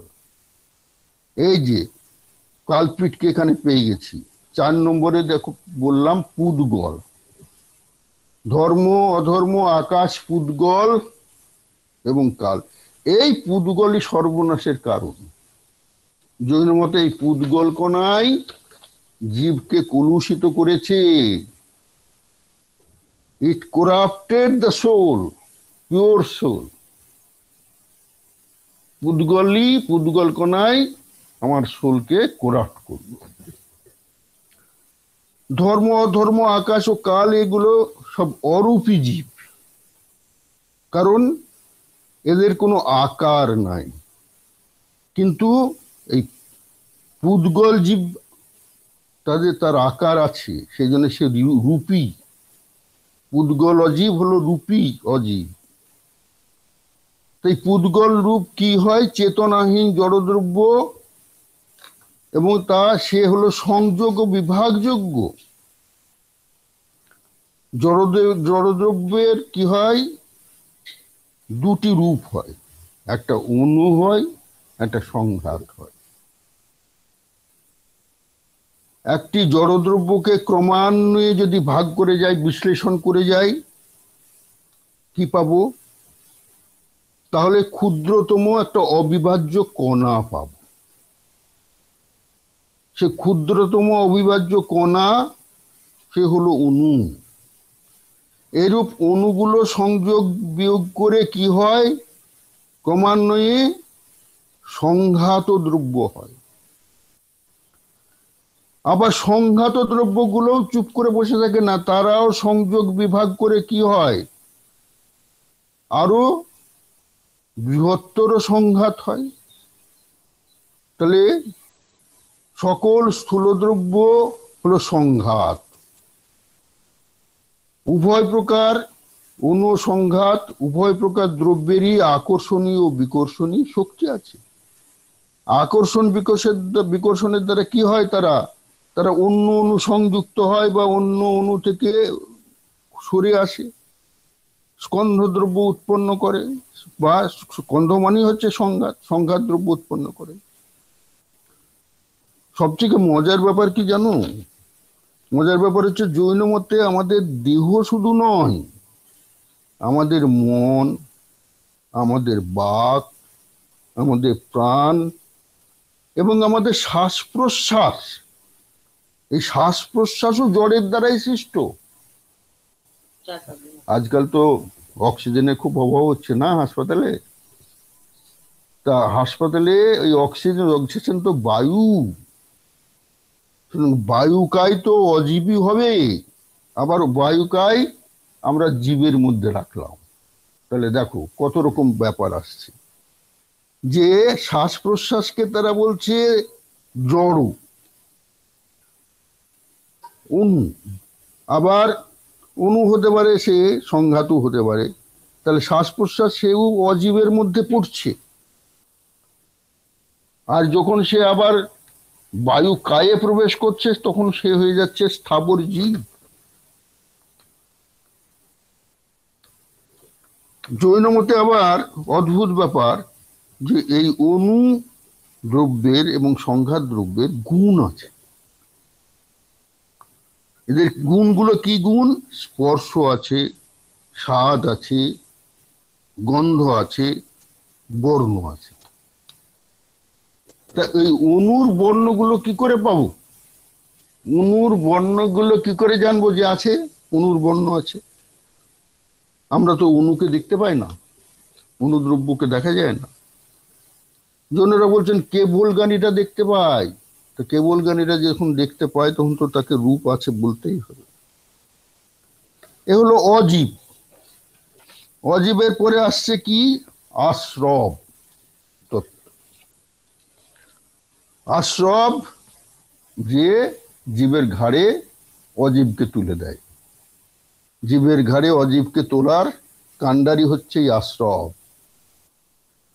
S1: এই যে কালপিঠকে এখানে পেয়ে গেছি। 4 নম্বরে দেখো বললাম পুদ্গল। ধর্ম, অধর্ম, আকাশ, পুদ্গল এবং কাল। এই পুদ্গলই সর্বনাশের কারণ। জৈন মতে এই পুদ্গল কণাই জীবকে কলুষিত করেছে। It corrupted the soul, pure soul. পুদ্গল কণাই আমার সোলকে করাপ্ট করবে। ধর্ম, অধর্ম, আকাশ ও কাল এগুলো সব অরূপী জীব, কারণ এদের কোনো আকার নাই। কিন্তু এই পুদ্গল জীব তার আকার আছে, সেই জন্য সে রূপী। পুদ্গল অজীব হলো রূপী অজীব। তাই পুদ্গল রূপ কি হয়? চেতনাহীন জড়দ্রব্য, এবং সে হলো সংযোগ ও বিভাগযোগ্য। জড়দ্রব্যের কি হয়? 2টি রূপ হয়, একটা অণু হয়, একটা সংঘাত হয়। একটি জড়দ্রব্যকে ক্রমান্বয়ে যদি ভাগ করে যাই, বিশ্লেষণ করে যাই, কি পাবো? তাহলে ক্ষুদ্রতম একটা অবিভাজ্য কণা পাব। সে ক্ষুদ্রতম অবিভাজ্য কণা সে হলো অণু। এরূপ অণুগুলো সংযোগ বিয়োগ করে কি হয়? ক্রমান্বয়ে সংঘাত দ্রব্য হয়। আবার সংঘাত দ্রব্যগুলোও চুপ করে বসে থাকে না, তারাও সংযোগ বিভাগ করে কি হয়? আরো বৃহত্তর সংঘাত হয়। তাহলে সকল স্থূলদ্রব্য হলো সংঘাত। উভয় প্রকার অণু সংঘাত, উভয় প্রকার দ্রব্যেরই আকর্ষণী ও বিকর্ষণী শক্তি আছে। আকর্ষণ বিকর্ষণের দ্বারা কি হয়? তারা অন্য অণু সংযুক্ত হয় বা অন্য অণু থেকে সরে আসে, স্কন্ধ দ্রব্য উৎপন্ন করে, বা স্কন্ধ মানে হচ্ছে সংঘাত দ্রব্য উৎপন্ন করে। সবথেকে মজার ব্যাপার কি জানো? মজার ব্যাপার হচ্ছে জৈন মতে আমাদের দেহ শুধু নয়, আমাদের মন, আমাদের বাক, আমাদের প্রাণ এবং আমাদের শ্বাস প্রশ্বাস, এই শ্বাস প্রশ্বাসও জড়ের দ্বারাই সৃষ্ট। আজকাল তো অক্সিজেনের খুব অভাব হচ্ছে না হাসপাতালে? তা হাসপাতালে ওই অক্সিজেন তো বায়ু। বায়ুকাই তো অজীবী হবে, আবার বায়ুকাই আমরা জীবের মধ্যে রাখলাম। তাহলে দেখো কত রকম ব্যাপার আসছে। যে শ্বাস প্রশ্বাসকে তারা বলছে জড়, অণু। আবার অণু হতে পারে, সে সংঘাতও হতে পারে। তাহলে শ্বাস প্রশ্বাস সেও অজীবের মধ্যে পড়ছে। আর যখন সে আবার বায়ু কায়ে প্রবেশ করছে তখন সে হয়ে যাচ্ছে স্থাবর জীব। জৈন মতে আবার অদ্ভুত ব্যাপার যে এই অণু দ্রব্যের এবং সংঘাত দ্রব্যের গুণ আছে। এদের গুণগুলো কি গুণ? স্পর্শ আছে, স্বাদ আছে, গন্ধ আছে, বর্ণ আছে। তা এই অণুর বর্ণগুলো কি করে পাবো? অণুর বর্ণগুলো কি করে জানবো যে আছে অণুর বর্ণ আছে? আমরা তো অণুকে দেখতে পাই না, অনুদ্রব্যকে দেখা যায় না। জনেরা বলছেন কেবল জ্ঞানীটা দেখতে পায়। তো কেবল জ্ঞানীরা যখন দেখতে পায় তখন তো তাকে রূপ আছে বলতেই হবে। এ হলো অজীব। অজীবের পরে আসছে কি? আশ্রব তত্ত্ব। আশ্রব যে জীবের ঘাড়ে অজীবকে তুলে দেয়। জীবের ঘাড়ে অজীবকে তোলার কাণ্ডারি হচ্ছে এই আশ্রব।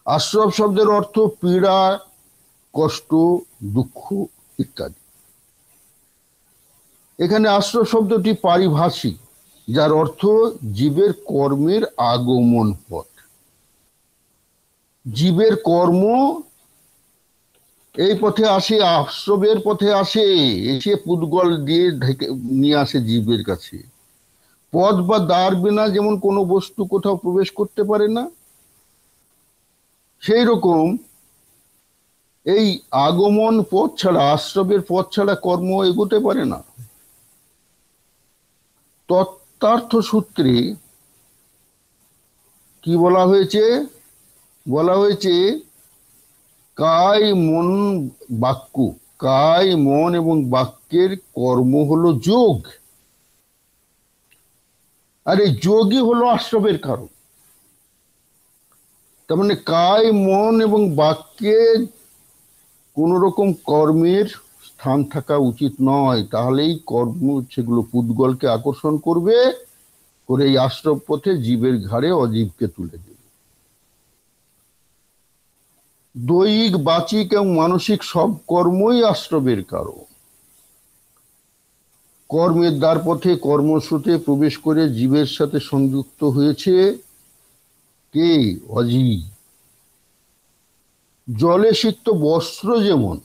S1: আশ্রব শব্দের অর্থ পীড়া, কষ্ট, দুঃখ ইত্যাদি। এখানে আশ্রব শব্দটি পারিভাষিক, যার অর্থ জীবের কর্মের আগমন পথ। জীবের কর্ম এই পথে আসে, আশ্রবের পথে আসে, এসে পুদ্গল দিয়ে নিয়ে আসে জীবের কাছে। পথ বা দ্বার বিনা যেমন কোনো বস্তু কোথাও প্রবেশ করতে পারে না, সেই রকম এই আগমন পথ ছাড়া, আশ্রবের পথ ছাড়া কর্ম এগোতে পারে না। তত্ত্বার্থ সূত্রে কি বলা হয়েছে? বলা হয়েছে কায় মন বাক্য, কায় মন এবং বাক্যের কর্ম হলো যোগ। আর এই যোগই হলো আশ্রবের কারণ। তার মানে কায় মন এবং বাক্যে কোন রকম কর্মের স্থান থাকা উচিত নয়। তাহলেই কর্ম সেগুলো পুদ্গলকে আকর্ষণ করবে, করে এই আশ্রব পথে জীবের ঘাড়ে অজীবকে তুলে দেবে। দৈহিক, বাচিক এবং মানসিক সব কর্মই আশ্রবের কারণ। কর্মের দ্বার পথে কর্মস্রোতে প্রবেশ করে জীবের সাথে সংযুক্ত হয়েছে কে? অজীব। জলে সিক্ত বস্ত্র যেমন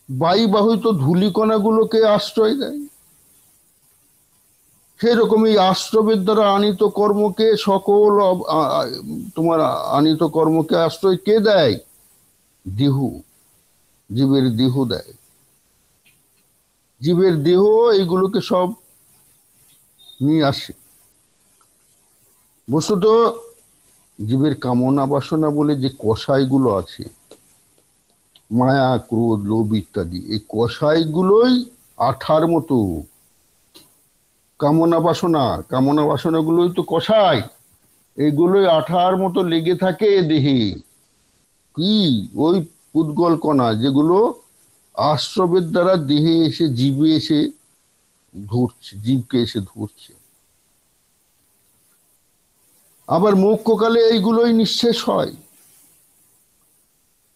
S1: বায়ুবাহিত ধূলিকণাগুলোকে আশ্রয় দেয়, সেরকম এই আশ্রবের দ্বারা আনিত কর্মকে, সকল তোমার আনিত কর্মকে আশ্রয় কে দেয়? দেহ, জীবের দেহ দেয়। জীবের দেহ এইগুলোকে সব নিয়ে আসে। বস্তুত জীবের কামনা বাসনা বলে যে কষাইগুলো আছে, মায়া, ক্রোধ, লোভ ইত্যাদি, এই কষাইগুলোই আঠার মতো। কামনা বাসনাগুলোই তো কষাই, এইগুলোই আঠার মতো লেগে থাকে দেহে। কি? ওই পুদ্গল কণা যেগুলো আশ্রবের দ্বারা দেহে এসে জীবে এসে ধরছে, জীবকে এসে ধরছে। আবার মোক্ষকালে এইগুলোই নিঃশেষ হয়।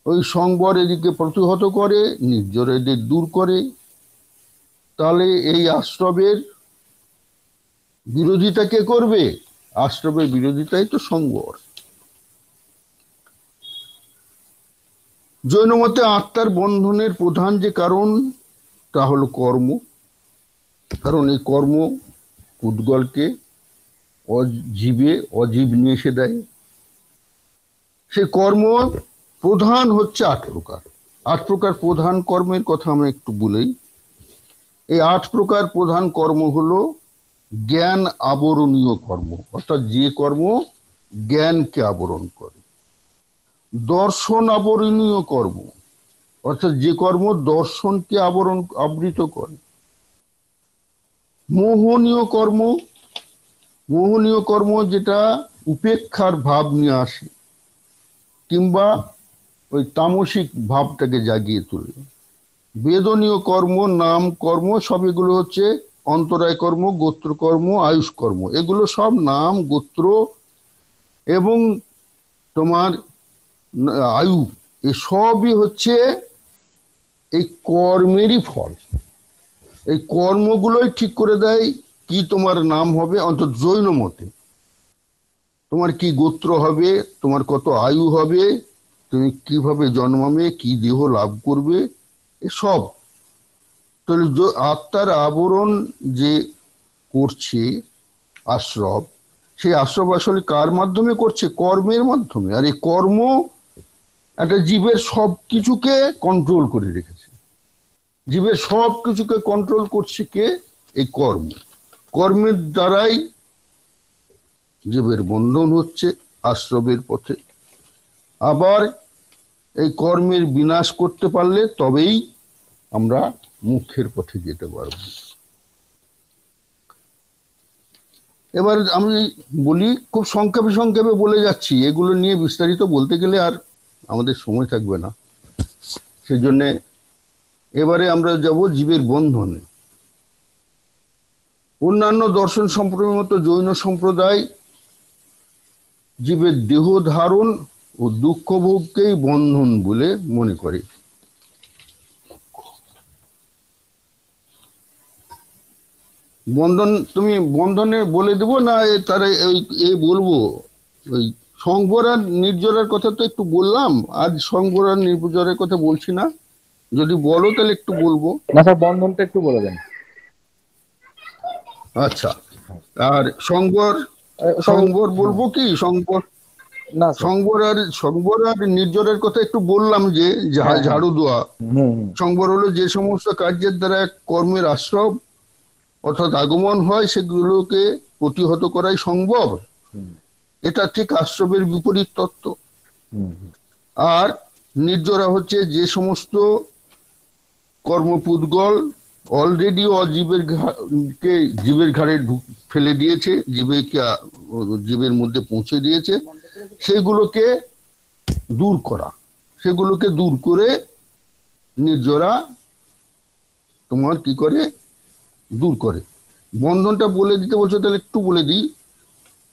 S1: ওই সংবর এদিকে প্রতিহত করে, নির্জর এদের দূর করে। তাহলে এই আশ্রবের বিরোধিতা কে করবে? আশ্রবের বিরোধিতাই তো সংবর। জৈন মতে আত্মার বন্ধনের প্রধান যে কারণ তা হলো কর্ম। কারণ এই কর্ম পুদ্গলকে অজীব নিয়ে এসে দেয়। সে কর্ম প্রধান হচ্ছে 8 প্রকার। 8 প্রকার প্রধান কর্মের কথা আমরা একটু বলি। এই 8 প্রকার প্রধান কর্ম হলো জ্ঞান আবরণীয় কর্ম, অর্থাৎ যে কর্ম জ্ঞানকে আবরণ করে। দর্শন আবরণীয় কর্ম, অর্থাৎ যে কর্ম দর্শনকে আবৃত করে। মোহনীয় কর্ম যেটা উপেক্ষার ভাব নিয়ে আসে, কিংবা ওই তামসিক ভাবটাকে জাগিয়ে তোলে। বেদনীয় কর্ম, নাম কর্ম, সব এগুলো হচ্ছে অন্তরায় কর্ম, গোত্র কর্ম, আয়ুষ কর্ম, এগুলো সব নাম, গোত্র এবং তোমার আয়ু, এসবই হচ্ছে এই কর্মেরই ফল। এই কর্মগুলোই ঠিক করে দেয় কি তোমার নাম হবে, অন্তত জৈন মতে। তোমার কি গোত্র হবে, তোমার কত আয়ু হবে, তুমি কিভাবে জন্মাবে, কি দেহ লাভ করবে, এসব। তাহলে আত্মার আবরণ যে করছে আশ্রব, সেই আশ্রব আসলে কার মাধ্যমে করছে? কর্মের মাধ্যমে। আর এই কর্ম একটা জীবের সব কিছুকে কন্ট্রোল করে রেখেছে। জীবের সব কিছুকে কন্ট্রোল করছে কে? এই কর্ম। কর্মের দ্বারাই জীবের বন্ধন হচ্ছে আশ্রবের পথে। আবার এই কর্মের বিনাশ করতে পারলে তবেই আমরা মুখ্যের পথে যেতে পারব। এবার আমি বলি, খুব সংক্ষেপে সংক্ষেপে বলে যাচ্ছি, এগুলো নিয়ে বিস্তারিত বলতে গেলে আর আমাদের সময় থাকবে না। সেজন্য এবারে আমরা যাব জীবের বন্ধনে। অন্যান্য দর্শন সম্প্রদায়ের মতো জৈন সম্প্রদায় জীবের দেহ ধারণ ও দুঃখ ভোগকেই বন্ধন বলে মনে করে। বন্ধন, তুমি বন্ধনে বলে দেবো না তারা এই বলবো? ওই সংবর আর নির্জরের কথা তো একটু বললাম, আজ সংবর আর নির্জরের কথা বলছি না। যদি বলো তাহলে একটু বলবো।
S4: না স্যার, বন্ধনটা একটু বলে দেন।
S1: আচ্ছা, আর সংবর সংবর বলবো কি? সংবর
S4: না স্যার।
S1: সংবর আর নির্জরের কথা একটু বললাম, যে ঝাড়ু দেওয়া। সংবর হলো যে সমস্ত কার্যের দ্বারা কর্মের আশ্রব অর্থাৎ আগমন হয়, সেগুলোকে প্রতিহত করাই সংবর। এটা ঠিক আশ্রবের বিপরীত তত্ত্ব। আর নির্জরা হচ্ছে যে সমস্ত কর্মপুদ্গল অলরেডি জীবের ঘাড়ে ফেলে দিয়েছে, জীবের মধ্যে পৌঁছে দিয়েছে, সেগুলোকে দূর করা। সেগুলোকে দূর করে নির্জরা তোমার কি করে? দূর করে। বন্ধনটা বলে দিতে বলছো, তাহলে একটু বলে দিই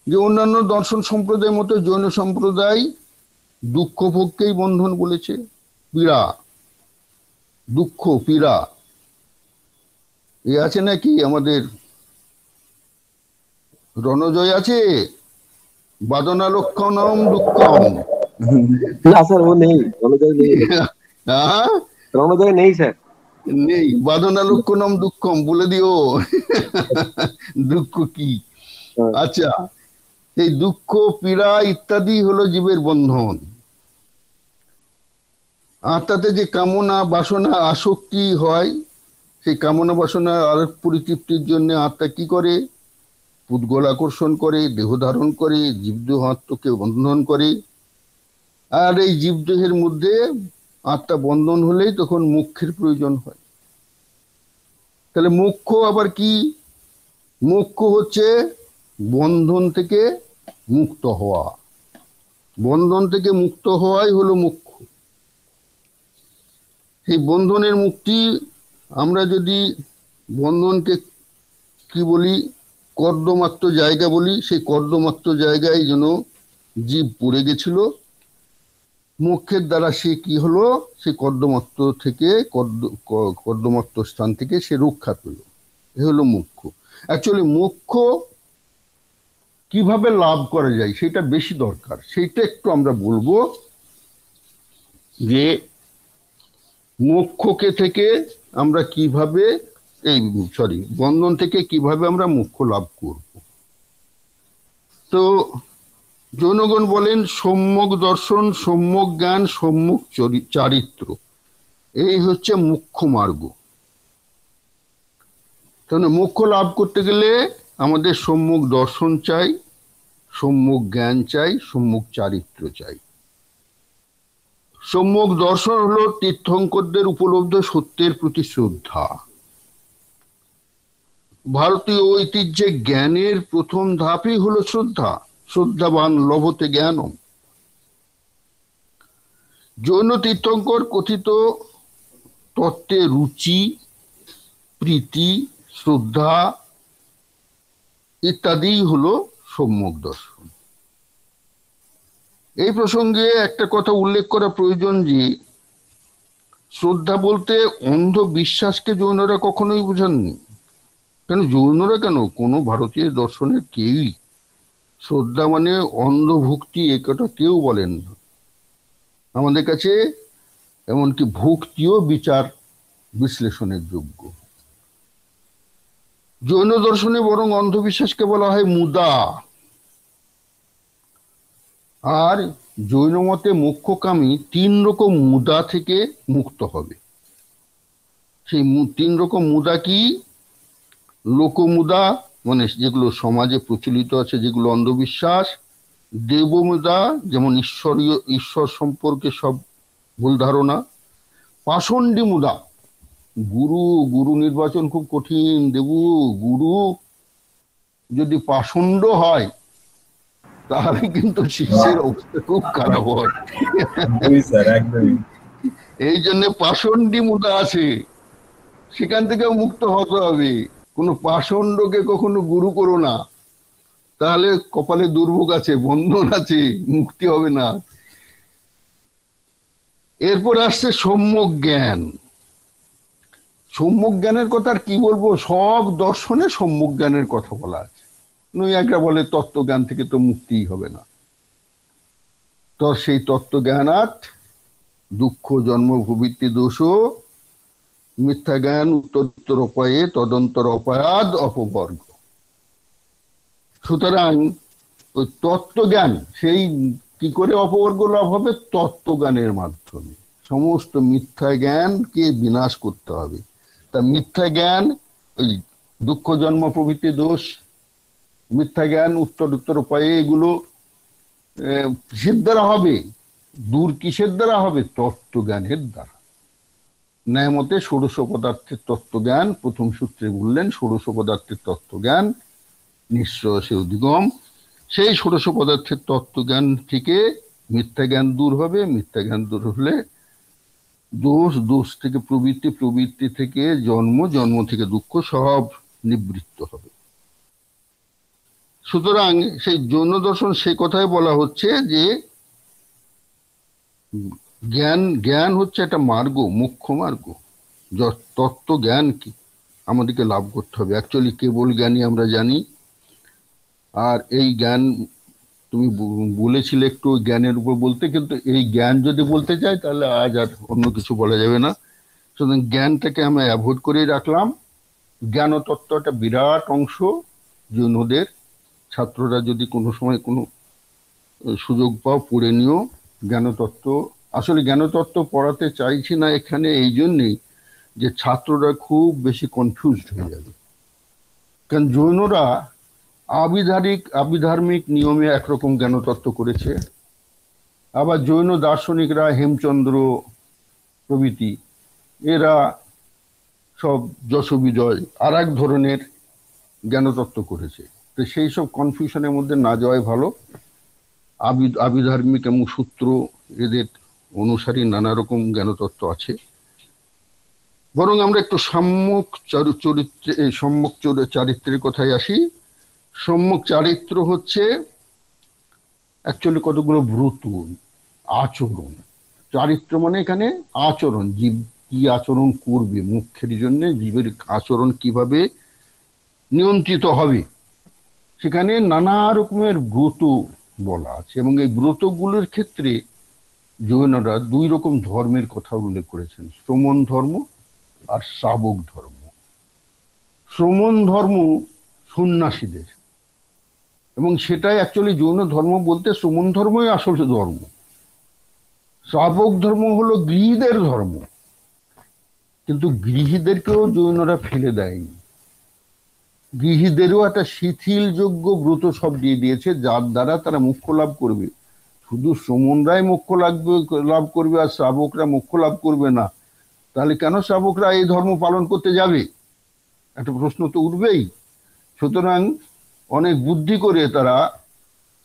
S1: যে অন্যান্য দর্শন সম্প্রদায়ের মতো জৈন সম্প্রদায় দুঃখ ভোগকেই বন্ধন বলেছে। পীড়া, দুঃখ, পীড়া, এ আছে নাকি আমাদের রণজয় আছে, বাদনা লক্ষণম দুঃখম।
S4: না স্যার, ও নেই, রণজয় নেই।
S1: হ্যাঁ,
S4: রণজয় নেই স্যার।
S1: নেই। বাদনা লক্ষণম দুঃখম বলে দিও। দুঃখ কি? আচ্ছা, এই দুঃখ, পীড়া ইত্যাদি হলো জীবের বন্ধন। আত্মাতে যে কামনা, বাসনা, আসক্তি হয়, সেই কামনা বাসনা আর পরিতৃপ্তির জন্য আত্মা কি করে? পুদ্গল আকর্ষণ করে, দেহ ধারণ করে, জীবদেহ আত্মকে বন্ধন করে। আর এই জীবদেহের মধ্যে আত্মা বন্ধন হলেই তখন মোক্ষের প্রয়োজন হয়। তাহলে মোক্ষ আবার কি? মোক্ষ হচ্ছে বন্ধন থেকে মুক্ত হওয়া। বন্ধন থেকে মুক্ত হওয়াই হলো মোক্ষ। এই বন্ধনের মুক্তি, আমরা যদি বন্ধনকে কি বলি? কর্দমাক্ত জায়গা বলি। সেই কর্দমাক্ত জায়গায় যেন জীব পড়ে গেছিল, মোক্ষের দ্বারা সে কি হলো? সে কর্দমাক্ত থেকে, কর্দমাক্ত স্থান থেকে সে রক্ষা পেল। এ হলো মোক্ষ। অ্যাকচুয়ালি মোক্ষ কিভাবে লাভ করা যায় সেটা বেশি দরকার, সেইটা একটু আমরা বলবো। যে মোক্ষকে থেকে আমরা কিভাবে, বন্ধন থেকে কিভাবে আমরা মোক্ষ লাভ করব। তো জনগণ বলেন সম্যক দর্শন, সম্যক জ্ঞান, সম্যক চারিত্র, এই হচ্ছে মুখ্য মার্গ। তাহলে মোক্ষ লাভ করতে গেলে আমাদের সম্যক দর্শন চাই, সম্যক জ্ঞান চাই, সম্যক চারিত্র চাই। সম্যক দর্শন হলো তীর্থঙ্করদের উপলব্ধ সত্যের প্রতি শ্রদ্ধা। ভারতীয় ঐতিহ্যে জ্ঞানের প্রথম ধাপই হলো শ্রদ্ধা। শ্রদ্ধাবান লভতে জ্ঞানম। জৈন তীর্থঙ্কর কথিত তত্ত্বে রুচি, প্রীতি, শ্রদ্ধা ইত্যাদি হলো সম্যক দর্শন। এই প্রসঙ্গে একটা কথা উল্লেখ করা প্রয়োজন যে শ্রদ্ধা বলতে অন্ধ বিশ্বাসকে জৈনরা কখনোই বোঝাননি। কেন জৈনরা কেন, কোনো ভারতীয় দর্শনের কেউই শ্রদ্ধা মানে অন্ধভক্তি এ কথা কেউ বলেন না। আমাদের কাছে এমনকি ভক্তিও বিচার বিশ্লেষণের যোগ্য। জৈন দর্শনে বরং অন্ধবিশ্বাসকে বলা হয় মুদা। আর জৈন মতে মোক্ষকামী 3 রকম মুদা থেকে মুক্ত হবে। সেই 3 রকম মুদা কি? লোকমুদা, মানে যেগুলো সমাজে প্রচলিত আছে, যেগুলো অন্ধবিশ্বাস। দেবমুদা, যেমন ঈশ্বর সম্পর্কে সব ভুল ধারণা। পাষণ্ডী মুদা, গুরু নির্বাচন খুব কঠিন। গুরু যদি পাষণ্ড হয় তাহলে কিন্তু শিষ্যের অবস্থা খুব খারাপ হয়। এই জন্য পাষণ্ডী মুদা আছে, সেখান থেকেও মুক্ত হতে হবে। কোনো পাষণ্ডকে কখনো গুরু করো না, তাহলে কপালে দুর্ভোগ আছে, বন্ধন আছে, মুক্তি হবে না। এরপর আসছে সম্যক জ্ঞান। সম্যক জ্ঞানের কথা আর কি বলবো, সব দর্শনে সম্যক জ্ঞানের কথা বলা আছে। নৈয়ায়িকরা বলে তত্ত্বজ্ঞান থেকে তো মুক্তিই হবে না। তো সেই তত্ত্বজ্ঞানাৎ দুঃখ জন্ম প্রবৃত্তি দোষ, মিথ্যা জ্ঞান উত্তরোত্তর অপায়ে তদন্তর অপায়াদ অপবর্গ। সুতরাং ওই তত্ত্বজ্ঞান, সেই কি করে অপবর্গ লাভ হবে? তত্ত্বজ্ঞানের মাধ্যমে সমস্ত মিথ্যা জ্ঞানকে বিনাশ করতে হবে। তা মিথ্যা জ্ঞান, ওই দুঃখ জন্ম প্রভৃতি দোষ, মিথ্যা জ্ঞান উত্তরোত্তর উপায়ে, এগুলো কিসের দ্বারা হবে? দূর কিসের দ্বারা হবে? তত্ত্বজ্ঞানের দ্বারা। ন্যায় মতে ষোড়শ পদার্থের তত্ত্বজ্ঞান, প্রথম সূত্রে বললেন ষোড়শ পদার্থের তত্ত্বজ্ঞান নিশ্চয় সে অধিগম। সেই ষোড়শ পদার্থের তত্ত্বজ্ঞান থেকে মিথ্যা জ্ঞান দূর হবে। মিথ্যা জ্ঞান দূর হলে দোষ থেকে প্রবৃত্তি, প্রবৃত্তি থেকে জন্ম, জন্ম থেকে দুঃখ, সব নিবৃত্ত হবে। সুতরাং সেই জৈন দর্শন সেই কথাই বলা হচ্ছে যে জ্ঞান হচ্ছে একটা মার্গ, মুখ্য মার্গ। তত্ত্ব জ্ঞান কি আমাদেরকে লাভ করতে হবে। অ্যাকচুয়ালি কেবল জ্ঞানী আমরা জানি। আর এই জ্ঞান তুমি বলেছিলে একটু জ্ঞানের উপর বলতে, কিন্তু এই জ্ঞান যদি বলতে চাই তাহলে আজ আর অন্য কিছু বলা যাবে না। সুতরাং জ্ঞানটাকে আমরা অ্যাভয়েড করেই রাখলাম। জ্ঞান তত্ত্বটা বিরাট অংশ জৈনদের। ছাত্ররা যদি কোনো সময় কোনো সুযোগ পাও পড়ে নিও জ্ঞানতত্ত্ব। আসলে জ্ঞানতত্ত্ব পড়াতে চাইছি না এখানে এই জন্যেই যে ছাত্ররা খুব বেশি কনফিউজড হয়ে যাবে। কারণ জৈনরা আবিধার্মিক নিয়মে একরকম জ্ঞানতত্ত্ব করেছে, আবার জৈন দার্শনিকরা হেমচন্দ্র প্রভৃতি এরা সব যশোবিজয় আর এক ধরনের জ্ঞানতত্ত্ব করেছে। তো সেই সব কনফিউশনের মধ্যে না যাওয়াই ভালো। আবিধার্মিক এবং সূত্র এদের অনুসারী নানা রকম জ্ঞানতত্ত্ব আছে। বরং আমরা একটু সম্যক চারিত্রের কথায় আসি। সম্যক চারিত্র হচ্ছে অ্যাকচুয়ালি কতগুলো ব্রত, আচরণ। চারিত্র মানে এখানে আচরণ, জীব কি আচরণ করবে, মুখ্যের জন্য জীবের আচরণ কিভাবে নিয়ন্ত্রিত হবে, সেখানে নানা রকমের ব্রত বলা আছে। এবং এই ব্রতগুলোর ক্ষেত্রে জৈনরা 2 রকম ধর্মের কথা উল্লেখ করেছেন, শ্রমণ ধর্ম আর শাবক ধর্ম। শ্রমণ ধর্ম সন্ন্যাসীদের, এবং সেটাই অ্যাকচুয়ালি জৈন ধর্ম বলতে শ্রমণ ধর্মই আসল ধর্ম। শাবক ধর্ম হলো গৃহীদের ধর্ম, কিন্তু গৃহীদেরকেও জৈনরা ফেলে দেয়নি। গৃহীদেরও একটা শিথিলযোগ্য ব্রত সব দিয়ে দিয়েছে, যার দ্বারা তারা মোক্ষ লাভ করবে। শুধু শ্রমণরাই মোক্ষ লাভ করবে আর শ্রাবকরা মোক্ষ লাভ করবে না, তাহলে কেন শ্রাবকরা এই ধর্ম পালন করতে যাবে? একটা প্রশ্ন তো উঠবেই। সুতরাং অনেক বুদ্ধি করে তারা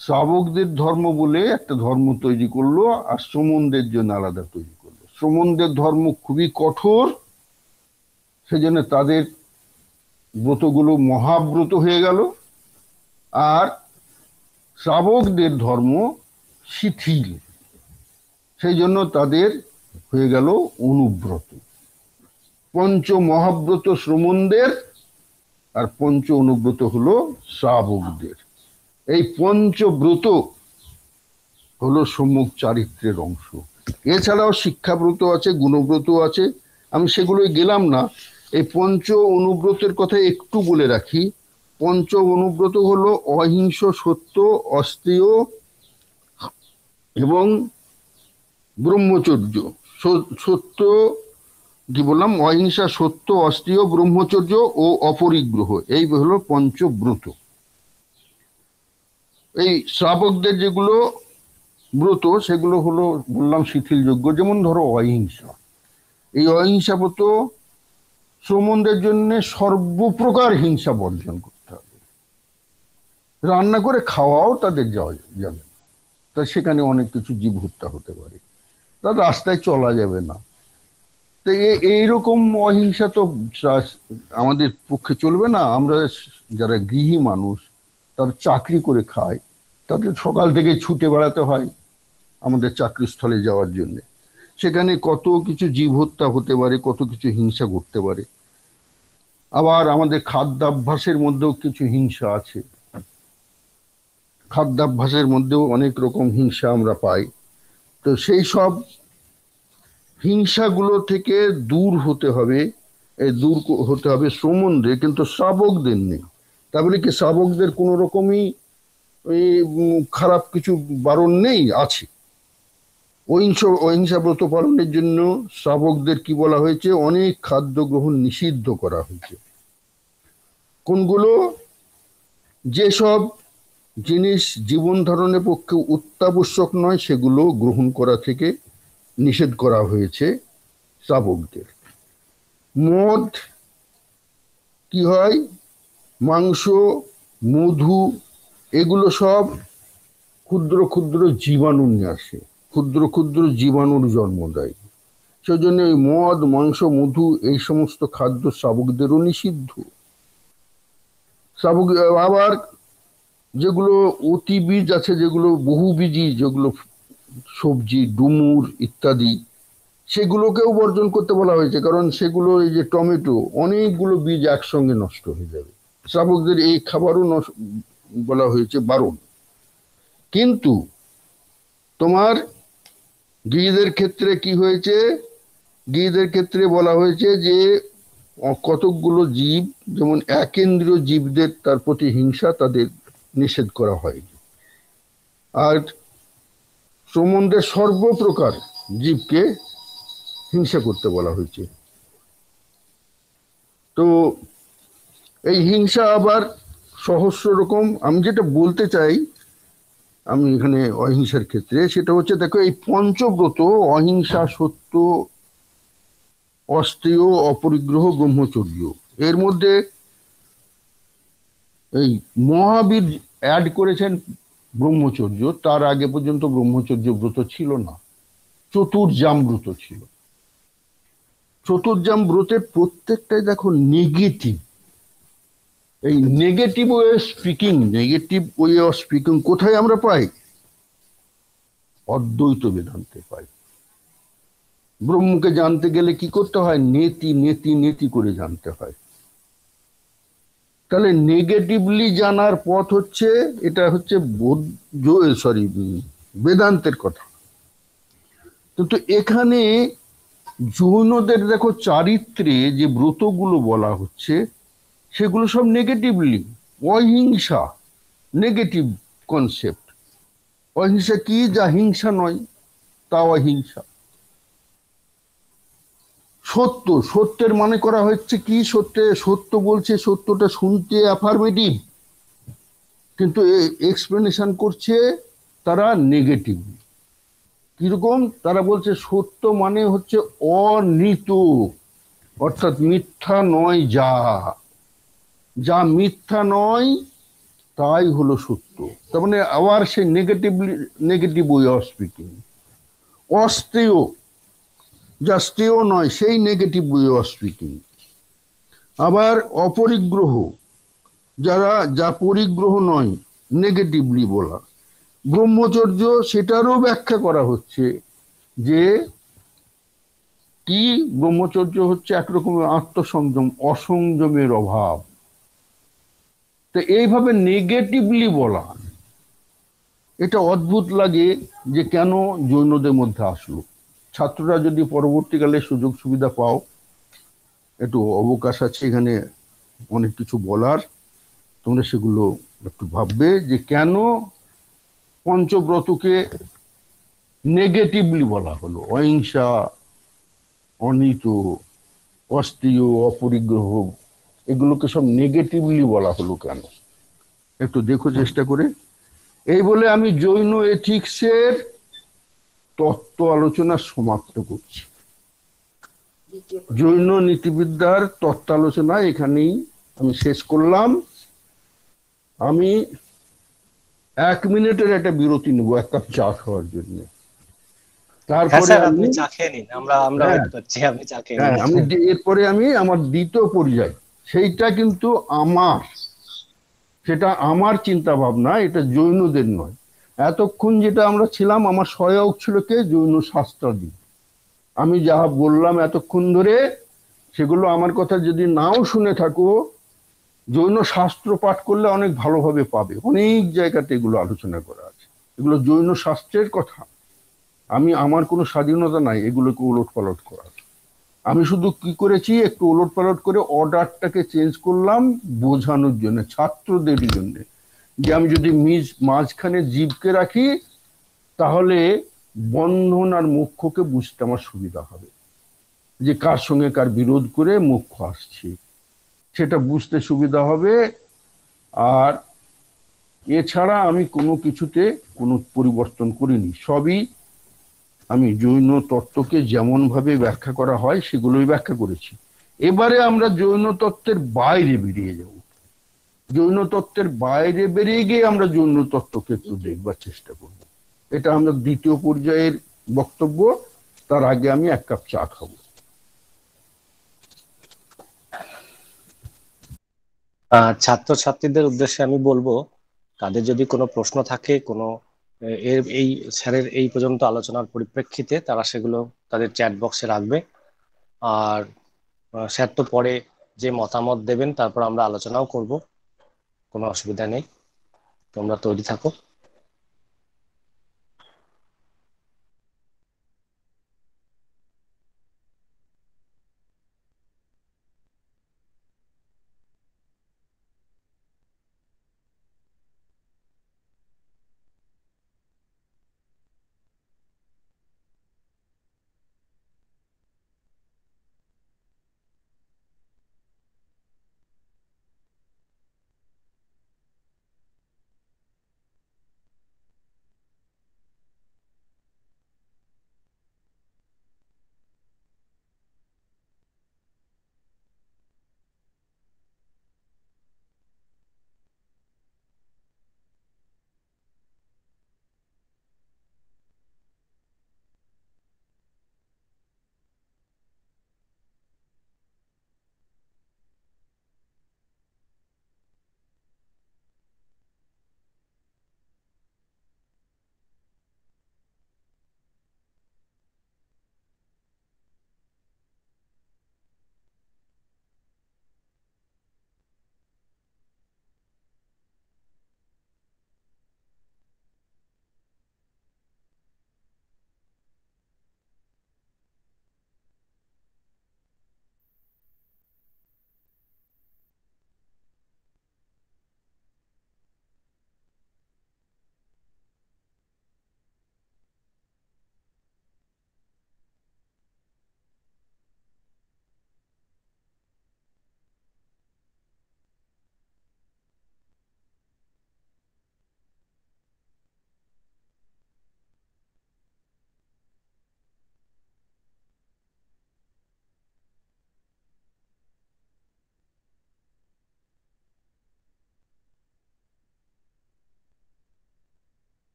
S1: শ্রাবকদের ধর্ম বলে একটা ধর্ম তৈরি করলো, আর শ্রমণদের জন্য আলাদা তৈরি করলো। শ্রমণদের ধর্ম খুবই কঠোর, সেজন্য তাদের ব্রতগুলো মহাব্রত হয়ে গেল, আর শ্রাবকদের ধর্ম শিথিল, সেই জন্য তাদের হয়ে গেল অনুব্রত। পঞ্চ মহাব্রত শ্রমণদের আর পঞ্চ অনুব্রত হলো শ্রাবকদের। এই পঞ্চব্রত হলো সম্যক চারিত্রের অংশ। এছাড়াও শিক্ষাব্রত আছে, গুণব্রত আছে, আমি সেগুলোই গেলাম না। এই পঞ্চ অনুব্রতের কথা একটু বলে রাখি। পঞ্চ অনুব্রত হলো অহিংস, সত্য, অস্তেয় এবং ব্রহ্মচর্য। সত্য কি বললাম? অহিংসা, সত্য, অস্তেয়, ব্রহ্মচর্য ও অপরিগ্রহ, এই হলো পঞ্চব্রত। এই শ্রাবকদের যেগুলো ব্রত সেগুলো হলো বললাম শিথিলযোগ্য। যেমন ধরো অহিংসা, এই অহিংসা ব্রত শ্রমণদের জন্য সর্বপ্রকার হিংসা বর্জন করতে হবে। রান্না করে খাওয়াও তাদের যাওয়া যাবে না, তা সেখানে অনেক কিছু জীব হত্যা হতে পারে, তার রাস্তায় চলা যাবে না। তো এইরকম অহিংসা তো আমাদের পক্ষে চলবে না। আমরা যারা গৃহী মানুষ, তারা চাকরি করে খায়, তাদের সকাল থেকে ছুটে বেড়াতে হয় আমাদের চাকরিস্থলে যাওয়ার জন্য। সেখানে কত কিছু জীব হত্যা হতে পারে, কত কিছু হিংসা ঘটতে পারে। আবার আমাদের খাদ্যাভ্যাসের মধ্যেও কিছু হিংসা আছে, খাদ্যাভ্যাসের মধ্যেও অনেক রকম হিংসা আমরা পাই। তো সেই সব হিংসাগুলো থেকে দূর হতে হবে, দূর হতে হবে শ্রমণদের, কিন্তু শ্রাবকদের নেই। তাহলে কি শ্রাবকদের কোনো রকমই খারাপ কিছু বারণ নেই? আছে। অহিংসা ব্রত পালনের জন্য শ্রাবকদের কি বলা হয়েছে? অনেক খাদ্য গ্রহণ নিষিদ্ধ করা হয়েছে। কোনগুলো? যেসব জিনিস জীবন ধারণের পক্ষে অত্যাবশ্যক নয় সেগুলো গ্রহণ করা থেকে নিষেধ করা হয়েছে শ্রাবকদের। মদ কি হয়? মাংস, মধু, এগুলো সব ক্ষুদ্র ক্ষুদ্র জীবাণু নিয়ে আসে, ক্ষুদ্র ক্ষুদ্র জীবাণুর জন্ম দেয়। সেজন্য এই মদ, মাংস, মধু এই সমস্ত খাদ্য শ্রাবকদেরও নিষিদ্ধ। শ্রাবক আবার যেগুলো অতি বীজ আছে, যেগুলো বহুবীজী, যেগুলো সবজি, ডুমুর ইত্যাদি, সেগুলোকেও বর্জন করতে বলা হয়েছে। কারণ সেগুলো, এই যে টমেটো, অনেকগুলো বীজ একসঙ্গে নষ্ট হয়ে যাবে। শ্রাবকদের এই খাবারও বলা হয়েছে বারণ। কিন্তু তোমার গৃহীদের ক্ষেত্রে কি হয়েছে? গৃহীদের ক্ষেত্রে বলা হয়েছে যে কতকগুলো জীব, যেমন একেন্দ্রীয় জীবদের, তার প্রতি হিংসা, তাদের নিষেধ করা হয়নি। আর শ্রমণদের সর্বপ্রকার জীবকে হিংসা করতে বলা হয়েছে। তো এই হিংসা আবার সহস্র রকম। আমি যেটা বলতে চাই আমি এখানে অহিংসার ক্ষেত্রে, সেটা হচ্ছে, দেখো এই পঞ্চব্রত, অহিংসা, সত্য, অস্তেয়, অপরিগ্রহ, ব্রহ্মচর্য, এর মধ্যে এই মহাবীর অ্যাড করেছেন ব্রহ্মচর্য। তার আগে পর্যন্ত ব্রহ্মচর্য ব্রত ছিল না, চতুর্জাম ব্রত ছিল। চতুর্জাম ব্রতের প্রত্যেকটাই দেখো নেগেটিভ। এই নেগেটিভ ওয়ে অফ স্পিকিং কোথায় আমরা পাই? অদ্বৈত বেদান্তে পাই। ব্রহ্মকে জানতে গেলে কি করতে হয়? নেতি নেতি নেতি করে জানতে হয়। তাহলে নেগেটিভলি জানার পথ হচ্ছে, এটা হচ্ছে বেদান্তের কথা। কিন্তু এখানে জৈনদের দেখো চারিত্রে যে ব্রতগুলো বলা হচ্ছে, সেগুলো সব নেগেটিভলি। অহিংসা নেগেটিভ কনসেপ্ট। অহিংসা কি? যা হিংসা নয় তা অহিংসা। সত্য, সত্যের মানে করা হচ্ছে কি? সত্য বলছে, সত্যটা শুনতে অ্যাফার্মেটিভ, কিন্তু এক্সপ্লেনেশন করছে তারা নেগেটিভ। কিরকম? তারা বলছে সত্য মানে হচ্ছে অনিত, অর্থাৎ মিথ্যা নয়, যা মিথ্যা নয় তাই হলো সত্য। তার মানে আবার সেই নেগেটিভ ওয়ে অফ স্পিকিং। অস্তেয়, যা স্তেয় নয়, সেই নেগেটিভ ওয়ে অফ স্পিকিং। আবার অপরিগ্রহ, যা পরিগ্রহ নয়, নেগেটিভলি বলা। ব্রহ্মচর্য, সেটারও ব্যাখ্যা করা হচ্ছে যে কি, ব্রহ্মচর্য হচ্ছে একরকমের আত্মসংযম, অসংযমের অভাব। তো এইভাবে নেগেটিভলি বলা, এটা অদ্ভুত লাগে যে কেন জৈনদের মধ্যে আসলো। ছাত্ররা যদি পরবর্তীকালে সুযোগ সুবিধা পাও, একটু অবকাশ আছে এখানে অনেক কিছু বলার, তোমরা সেগুলো একটু ভাববে যে কেন পঞ্চব্রতকে নেগেটিভলি বলা হলো। অহিংসা, অনীত, অস্ত্রীয়, অপরিগ্রহ, এগুলোকে সব নেগেটিভলি বলা হলো কেন, একটু দেখো চেষ্টা করে। এই বলে আমি জৈন এথিক্সের তত্ত্ব আলোচনা সমাপ্ত করছি। জৈন নীতিবিদ্যার তত্ত্ব আলোচনা এখানেই আমি শেষ করলাম। আমি 1 মিনিটের একটা বিরতি নেব এক কাপ চা খাওয়ার জন্য।
S3: হ্যাঁ
S1: তারপরে
S3: স্যার, আপনি
S1: আমি,
S3: চা খেয়ে নিন, আমরা
S1: হ্যাঁ
S3: ওয়েট করছি, আপনি চা খেয়ে
S1: হ্যাঁ,
S3: নিন।
S1: আমি এরপরে আমি আমার দ্বিতীয় পর্যায়, সেইটা কিন্তু আমার, সেটা আমার চিন্তা ভাবনা, এটা জৈনদের নয়। এতক্ষণ যেটা আমরা ছিলাম, আমার সহায়ক ছিল কে, জৈন শাস্ত্রাদি। আমি যা বললাম এতক্ষণ ধরে, সেগুলো আমার কথা যদি নাও শুনে থাকো, জৈন শাস্ত্র পাঠ করলে অনেক ভালোভাবে পাবে। অনেক জায়গাতে এগুলো আলোচনা করা আছে, এগুলো জৈন শাস্ত্রের কথা। আমি, আমার কোনো স্বাধীনতা নাই এগুলোকে উলট পালট করার। আমি শুধু কি করেছি, একটু উলট পালট করে অর্ডারটাকে চেঞ্জ করলাম বোঝানোর জন্য, ছাত্রদের জন্য, যে আমি যদি মাঝখানে জীবকে রাখি, তাহলে বন্ধন আর মোক্ষকে বুঝতে আমার সুবিধা হবে, যে কার সঙ্গে কার বিরোধ করে মোক্ষ আসছে, সেটা বুঝতে সুবিধা হবে। আর এছাড়া আমি কোনো কিছুতে কোনো পরিবর্তন করিনি, সবই আমি জৈন তত্ত্বকে যেমন ভাবে ব্যাখ্যা করা হয় সেগুলোই ব্যাখ্যা করেছি। এবারে আমরা জৈন তত্ত্বের বাইরে বেরিয়ে যাব। জৈন তত্ত্বের বাইরে বেরিয়ে গিয়ে আমরা জৈন তত্ত্বকে একটু দেখবার চেষ্টা করব। এটা আমরা দ্বিতীয় পর্যায়ের বক্তব্য। তার আগে আমি এক কাপ চা খাবো।
S3: ছাত্রছাত্রীদের উদ্দেশ্যে আমি বলবো, তাদের যদি কোনো প্রশ্ন থাকে, কোনো এই স্যারের এই পর্যন্ত আলোচনার পরিপ্রেক্ষিতে, তারা সেগুলো তাদের চ্যাট বক্সে রাখবে। আর স্যার তো পরে যে মতামত দেবেন তারপর আমরা আলোচনাও করব, কোনো অসুবিধা নেই, তোমরা তৈরি থাকো।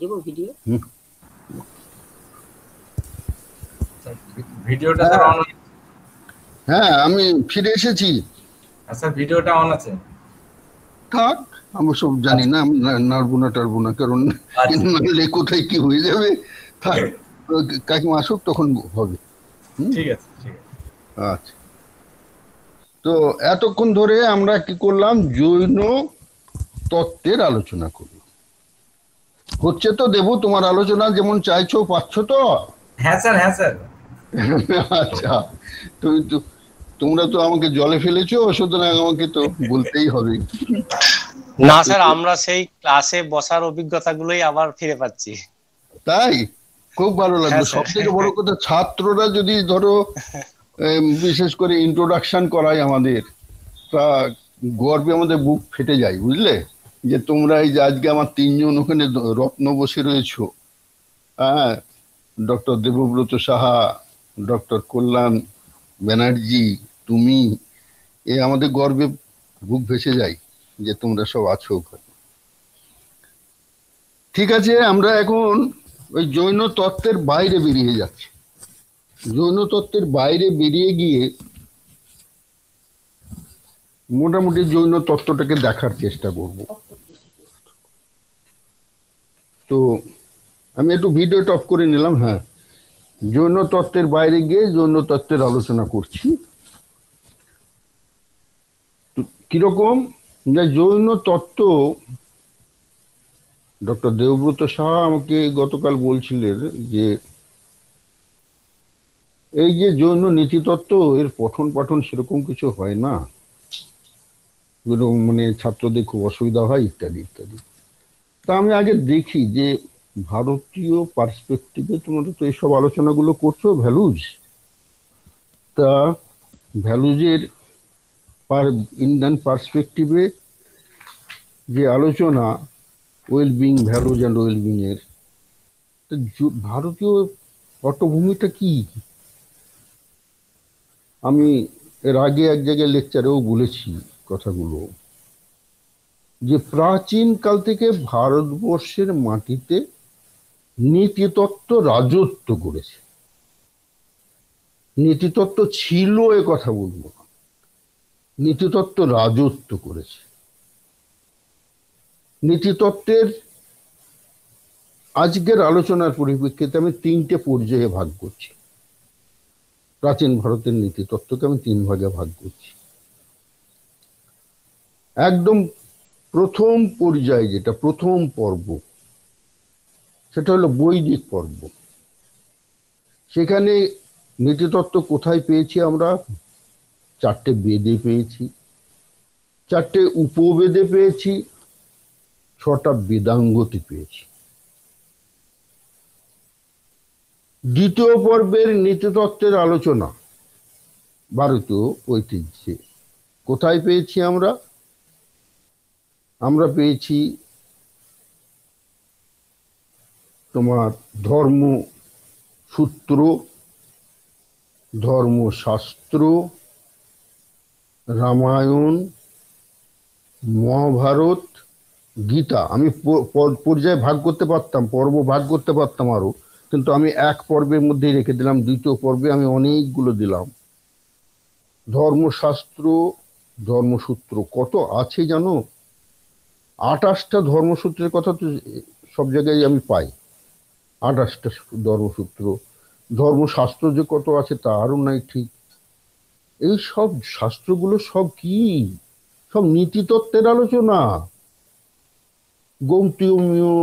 S5: দেবো ভিডিও?
S2: ভিডিওটা স্যার অন।
S1: হ্যাঁ, আমি ফিরে এসেছি।
S2: স্যার ভিডিওটা অন আছে।
S1: থাক, আমি সব জানি না, নাড়বো না টাড়বো না, কারণ নাড়লে কোথায় কি হয়ে যাবে। থাক, কাকিমা আসুক তখন হবে।
S2: ঠিক আছে, ঠিক আছে।
S1: আচ্ছা, তো এতক্ষণ ধরে আমরা কি করলাম? জৈন তত্ত্বের আলোচনা করলাম। হচ্ছে তো দেবু, তোমার আলোচনা যেমন চাইছো পাচ্ছ তো?
S2: হ্যাঁ স্যার, হ্যাঁ স্যার।
S1: আচ্ছা, তোমরা তো আমাকে জলে ফেলেছো, সুতরাং আমাকে তো বলতেই হবে।
S3: না স্যার, আমরা সেই ক্লাসে বসার অভিজ্ঞতাগুলোই আবার ফিরে পাচ্ছি।
S1: তাই খুব ভালো লাগলো।
S3: হ্যাঁ,
S1: সব থেকে বড় কথা, ছাত্ররা যদি ধরো বিশেষ করে ইন্ট্রোডাকশন করায় আমাদের, তা গর্বে আমাদের বুক ফেটে যায়, বুঝলে? যে তোমরা এই যে আজকে আমার তিনজন ওখানে রত্ন বসে রয়েছো, হ্যাঁ, ডক্টর দেবব্রত সাহা, ডক্টর কল্যাণ ব্যানার্জি, তুমি, আমাদের গর্বে বুক ভেসে যায় যে তোমরা সব আছো ওখানে। ঠিক আছে, আমরা এখন ওই জৈন তত্ত্বের বাইরে বেরিয়ে যাচ্ছি। জৈন তত্ত্বের বাইরে বেরিয়ে গিয়ে মোটামুটি জৈন তত্ত্বটাকে দেখার চেষ্টা করব। তো আমি একটু ভিডিওটা অফ করে নিলাম। হ্যাঁ, জৈন তত্ত্বের বাইরে গিয়ে জৈন তত্ত্বের আলোচনা করছি। কিরকম? যে জৈন তত্ত্ব, ডক্টর দেবব্রত সাহা আমাকে গতকাল বলছিলেন যে এই যে জৈন নীতিতত্ত্ব, এর পঠন পাঠন সেরকম কিছু হয় না, মানে ছাত্রদের খুব অসুবিধা হয় ইত্যাদি ইত্যাদি। তা আমি আগে দেখি যে ভারতীয় পার্সপেক্টিভে তোমরা তো এইসব আলোচনাগুলো করছো, ভ্যালুজ, তা ভ্যালুজের ইন্ডিয়ান পার্সপেক্টিভে যে আলোচনা ওয়েলবিং, ভ্যালুজ অ্যান্ড ওয়েলবিং এর, ভারতীয় পটভূমিটা কি? আমি এর আগে এক জায়গায় লেকচারেও বলেছি কথাগুলো, যে প্রাচীন কাল থেকে ভারতবর্ষের মাটিতে নীতিতত্ত্ব রাজত্ব করেছে। নীতিতত্ত্ব ছিল এ কথা বলবো না, নীতিতত্ত্ব রাজত্ব করেছে। নীতিতত্ত্বের আজকের আলোচনার পরিপ্রেক্ষিতে আমি তিনটে পর্যায়ে ভাগ করছি। প্রাচীন ভারতের নীতিতত্ত্বকে আমি তিন ভাগে ভাগ করছি। একদম প্রথম পর্যায়ে, যেটা প্রথম পর্ব, সেটা হলো বৈদিক পর্ব। সেখানে নীতিতত্ত্ব কোথায় পেয়েছি আমরা? চারটে বেদে পেয়েছি, চারটে উপবেদে পেয়েছি, ছটা বেদাঙ্গতে পেয়েছি। দ্বিতীয় পর্বের নীতিতত্ত্বের আলোচনা ভারতীয় ঐতিহ্যে কোথায় পেয়েছি আমরা? আমরা পেয়েছি তোমার ধর্মসূত্র, ধর্মশাস্ত্র, রামায়ণ, মহাভারত, গীতা। আমি পর্যায়ে ভাগ করতে পারতাম, পর্ব ভাগ করতে পারতাম আরো, কিন্তু আমি এক পর্বের মধ্যেই রেখে দিলাম। দ্বিতীয় পর্বে আমি অনেকগুলো দিলাম। ধর্মশাস্ত্র, ধর্মসূত্র কত আছে জানো? 28টা ধর্মসূত্রের কথা তো সব জায়গায় আমি পাই, 28টা ধর্মসূত্র। ধর্মশাস্ত্র যে কত আছে তা আরও নাই ঠিক। এই সব শাস্ত্রগুলো সব কি? সব নীতিতত্ত্বের আলোচনা। গৌতমীয়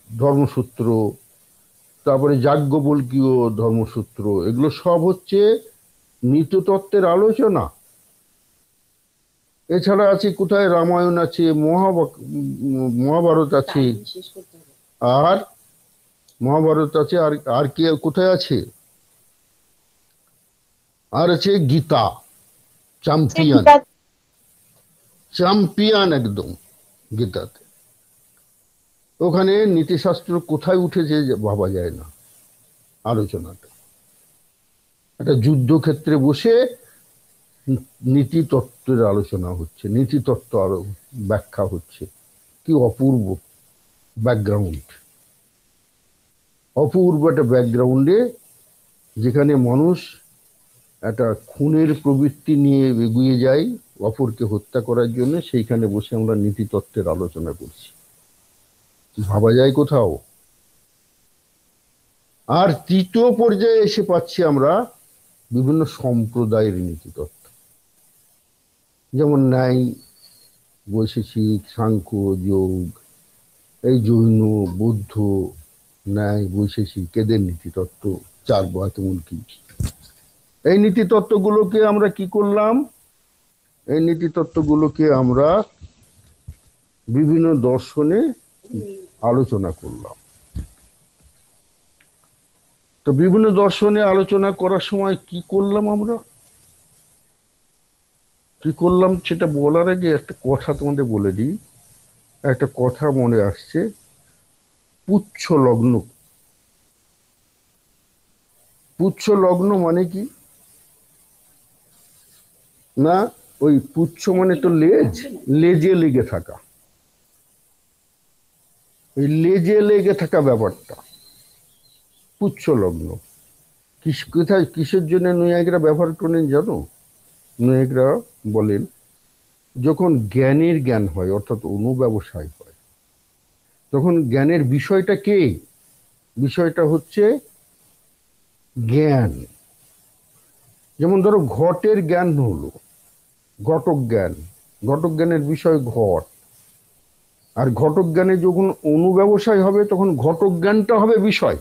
S1: ধর্মসূত্র, তারপরে যাজ্ঞবল্কীয় ধর্মসূত্র, এগুলো সব হচ্ছে নীতিতত্ত্বের আলোচনা। এছাড়া আছে কোথায়? রামায়ণ আছে, মহাভারত আছে, আর মহাভারত আছে, আর কি কোথায় আছে? আর আছে গীতা, চ্যাম্পিয়ন, চ্যাম্পিয়ন একদম গীতাতে। ওখানে নীতিশাস্ত্র কোথায় উঠেছে ভাবা যায় না। আলোচনাটা একটা যুদ্ধক্ষেত্রে বসে নীতিতত্ত্বের আলোচনা হচ্ছে, নীতিতত্ত্ব আরো ব্যাখ্যা হচ্ছে। কি অপূর্ব ব্যাকগ্রাউন্ড! অপূর্ব একটা ব্যাকগ্রাউন্ডে, যেখানে মানুষ একটা খুনের প্রবৃত্তি নিয়ে এগিয়ে যায় অপরকে হত্যা করার জন্য, সেইখানে বসে আমরা নীতিতত্ত্বের আলোচনা করছি। ভাবা যায় কোথাও? আর তৃতীয় পর্যায়ে এসে পাচ্ছি আমরা বিভিন্ন সম্প্রদায়ের নীতিতত্ত্ব, যেমন ন্যায়, বৈশেষিক, সাংখ্য, যোগ, এই জৈন, বৌদ্ধ, ন্যায়, বৈশেষিক, এদের নীতিতত্ত্ব, চার্বাক, এমনকি এই নীতিতত্ত্বগুলোকে আমরা কি করলাম? এই নীতিতত্ত্বগুলোকে আমরা বিভিন্ন দর্শনে আলোচনা করলাম। তো বিভিন্ন দর্শনে আলোচনা করার সময় কি করলাম আমরা, কি করলাম সেটা বলার আগে একটা কথা তোমাদের বলে দিই। একটা কথা মনে আসছে, পুচ্ছ লগ্ন। পুচ্ছ লগ্ন মানে কি না, ওই পুচ্ছ মানে তো লেজ, লেজে লেগে থাকা, ওই লেজে লেগে থাকা ব্যাপারটা পুচ্ছ লগ্ন। কোথায়, কিসের জন্য নৈয়ায়িকরা ব্যবহার করেন জানো? নৈয়ায়িকরা বলেন যখন জ্ঞানের জ্ঞান হয়, অর্থাৎ অনুব্যবসায় হয়, তখন জ্ঞানের বিষয়টা কে? বিষয়টা হচ্ছে জ্ঞান। যেমন ধরো ঘটের জ্ঞান হলো ঘটক জ্ঞান, ঘটক জ্ঞানের বিষয় ঘট, আর ঘটক জ্ঞানে যখন অনুব্যবসায় হবে তখন ঘটক জ্ঞানটা হবে বিষয়,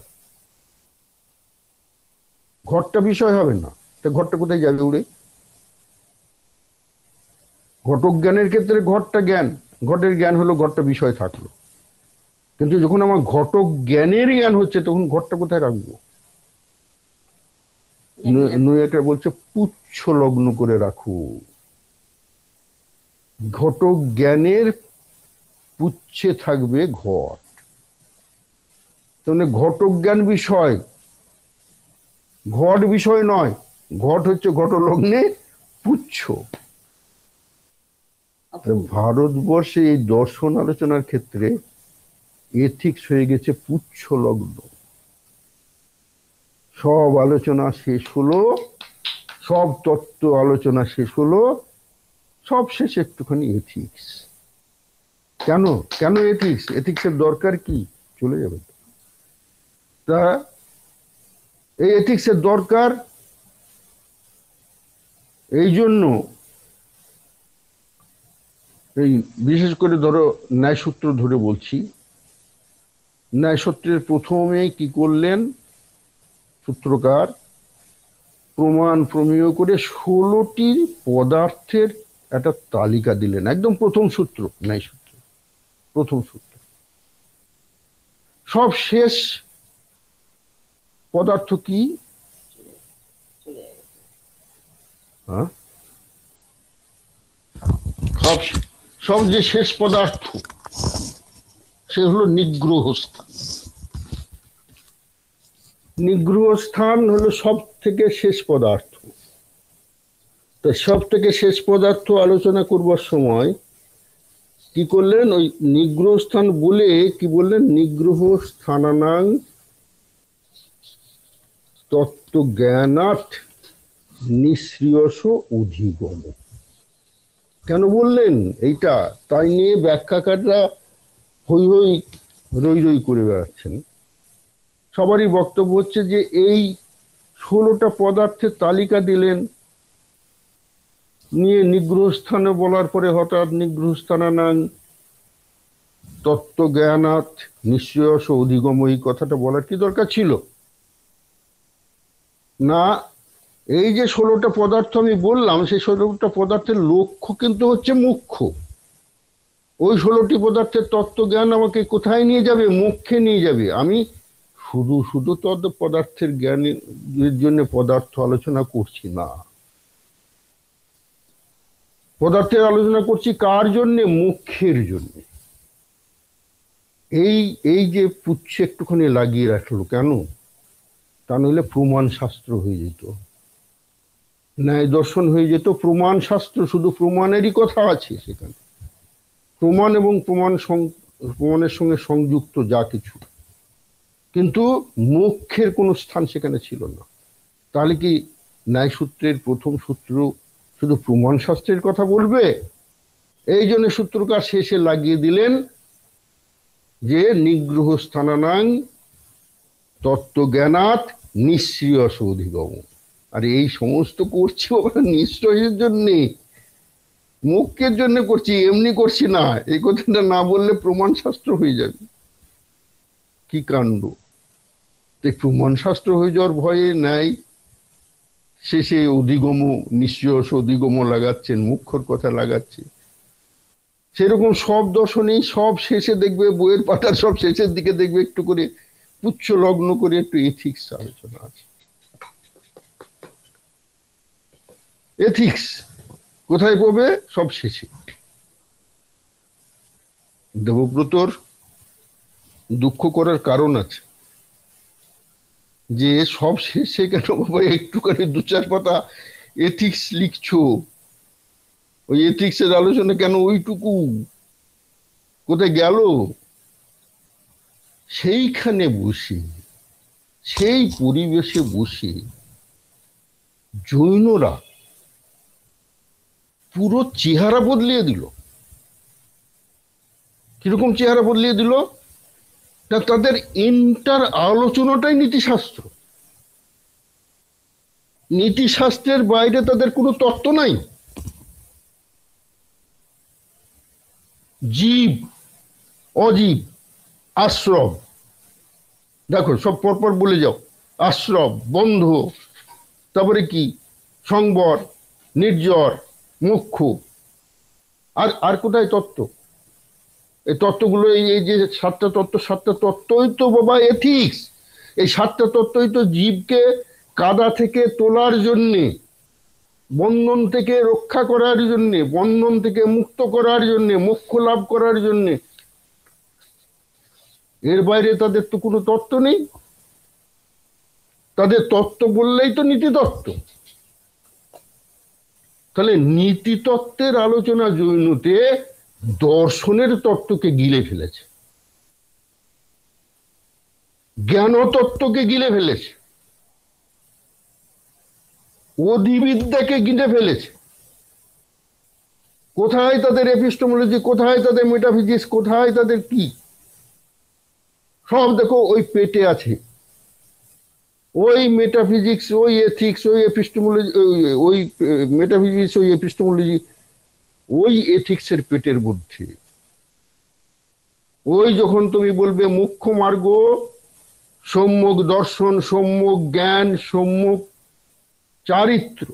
S1: ঘটটা বিষয় হবে না। তা ঘটটা কোথায় যাবে উড়ে? ঘটক জ্ঞানের ক্ষেত্রে ঘটটা জ্ঞান, ঘটের জ্ঞান হলো, ঘটটা বিষয় থাকলো। কিন্তু যখন আমার ঘটক জ্ঞানের জ্ঞান হচ্ছে তখন ঘটটা কোথায় রাখবো? নৈয়ায়িকরা বলছে পুচ্ছ লগ্ন করে রাখো। ঘটক জ্ঞানের পুচ্ছে থাকবে ঘট। তাহলে ঘটক জ্ঞান বিষয়, ঘট বিষয় নয়। ঘট হচ্ছে ঘট লগ্নে পুচ্ছ। ভারতবর্ষে এই দর্শন আলোচনার ক্ষেত্রে এথিক্স হয়ে গেছে পুচ্ছ লগ্ন। সব আলোচনা শেষ হলো, সব তত্ত্ব আলোচনা শেষ হলো, সব শেষে একটুখানি এথিক্স। কেন কেন এথিক্স? এথিক্সের দরকার কি? চলে যাবে। তা এই এথিক্সের দরকার এই জন্য, এই বিশেষ করে ধরো ন্যায়সূত্র ধরে বলছি, ন্যায়সূত্রের প্রথমে কি করলেন সূত্রকার? প্রমাণ প্রমেয় করে 16টি পদার্থের একটা তালিকা দিলেন, একদম প্রথম সূত্র, ন্যায়সূত্র প্রথম সূত্র। সব শেষ পদার্থ কি? সব যে শেষ পদার্থ সে হলো নিগ্রহ স্থান। নিগ্রহ স্থান হলো সব থেকে শেষ পদার্থ। তো সব থেকে শেষ পদার্থ আলোচনা করবার সময় কি করলেন? ওই নিগ্রহ স্থান বলে কি বললেন? নিগ্রহ স্থানানাং তত্ত্ব জ্ঞানাৎ নিঃশ্রিয়স অধিগম। কেন বললেন এইটা? তাই নিয়ে ব্যাখ্যাকাররা হই হই রই রই করে বেড়াচ্ছেন। সবারই বক্তব্য হচ্ছে যে এই 16টা পদার্থের তালিকা দিলেন, নিয়ে নিগ্রহ স্থানে বলার পরে হঠাৎ নিগ্রহ স্থানানাং তত্ত্ব জ্ঞানাৎ নিঃশ্রেয়স অধিগম, এই কথাটা বলার কি দরকার ছিল? না, এই যে 16টা পদার্থ আমি বললাম, সেই 16টা পদার্থের লক্ষ্য কিন্তু হচ্ছে মুখ্য। ওই 16টি পদার্থের তত্ত্ব জ্ঞান আমাকে কোথায় নিয়ে যাবে? মোক্ষে নিয়ে যাবে। আমি শুধু শুধু পদার্থের জ্ঞানের জন্য পদার্থ আলোচনা করছি না, পদার্থের আলোচনা করছি কার জন্যে? মোক্ষের জন্য। এই যে পুচ্ছে একটুখানি লাগিয়ে রাখলো কেন? তা নইলে প্রমাণ শাস্ত্র হয়ে যেত, ন্যায় দর্শন হয়ে যেত। প্রমাণ শাস্ত্র, শুধু প্রমাণেরই কথা আছে সেখানে। প্রমাণ এবং প্রমাণের সঙ্গে সংযুক্ত যা কিছু, কিন্তু মোক্ষের কোনো স্থান সেখানে ছিল না। তাহলে কি ন্যায় সূত্রের প্রথম সূত্র শুধু প্রমাণ শাস্ত্রের কথা বলবে? এই জন্য সূত্রকার শেষে লাগিয়ে দিলেন যে নিগ্রহ স্থানানাং তত্ত্বজ্ঞানাৎ নিঃশ্রেয়স অধিগম। আর এই সমস্ত করছি নিশ্চয়ের জন্যে, মোক্ষের জন্য করছি, এমনি করছি না। এই কথাটা না বললে প্রমাণ শাস্ত্র হয়ে যাবে। কি কাণ্ড! প্রমাণ শাস্ত্র হয়ে যাওয়ার ভয়ে ন্যায় শেষে অধিগম, নিশ্চয়স অধিগম লাগাচ্ছেন, মুখ্যর কথা লাগাচ্ছে। সেরকম সব দর্শনেই সব শেষে দেখবে, বইয়ের পাতার সব শেষের দিকে দেখবে একটু করে পুচ্ছ লগ্ন করে একটু এথিক্স আলোচনা আছে। এথিক্স কোথায় পাবে? সব শেষে। দেবব্রতর দুঃখ করার কারণ আছে যে সব শেষে কেন বাবা একটুখানি দু চার পাতা এথিক্স লিখছো? ওই এথিক্সের আলোচনা কেন ওইটুকু? কোথায় গেল? সেইখানে বসে, সেই পরিবেশে বসে জৈনরা পুরো চেহারা বদলিয়ে দিল। কিরকম চেহারা বদলিয়ে দিল? না, তাদের ইন্টার আলোচনাটাই নীতিশাস্ত্র। নীতিশাস্ত্রের বাইরে তাদের কোনো তত্ত্ব নাই। জীব, অজীব, আশ্রব, দেখো সব পরপর বলে যাও। আশ্রব, বন্ধ, তারপরে কি সংবর, নির্জর, মোক্ষ, আর আর কোথায় তত্ত্ব? এই তত্ত্বগুলো, এই যে সাতটা তত্ত্বই তো বাবা এথিক্স। এই সাতটা তত্ত্বই তো জীবকে কাদা থেকে তোলার জন্যে, বন্ধন থেকে রক্ষা করার জন্যে, বন্ধন থেকে মুক্ত করার জন্যে, মোক্ষ লাভ করার জন্যে। এর বাইরে তাদের তো কোনো তত্ত্ব নেই। তাদের তত্ত্ব বললেই তো নীতি তত্ত্ব। তাহলে নীতি তত্ত্বের আলোচনা জৈনতে দর্শনের তত্ত্বকে গিলে ফেলেছে, জ্ঞান তত্ত্বকে গিলে ফেলেছে, অধিবিদ্যাকে গিলে ফেলেছে। কোথায় তাদের এপিস্টেমোলজি, কোথায় তাদের মেটাফিজিক্স, কোথায় তাদের কি? সব দেখো ওই পেটে আছে। ওই মেটাফিজিক্স, ওই এথিক্স, ওই এপিস্টেমোলজি, ওই মেটাফিজিক্স, ওই এপিস্টেমোলজি, ওই এথিক্সের পেটের মধ্যে। ওই যখন তুমি বলবে মুখ্য মার্গ, সম্যক দর্শন, সম্যক জ্ঞান, সম্যক চারিত্র,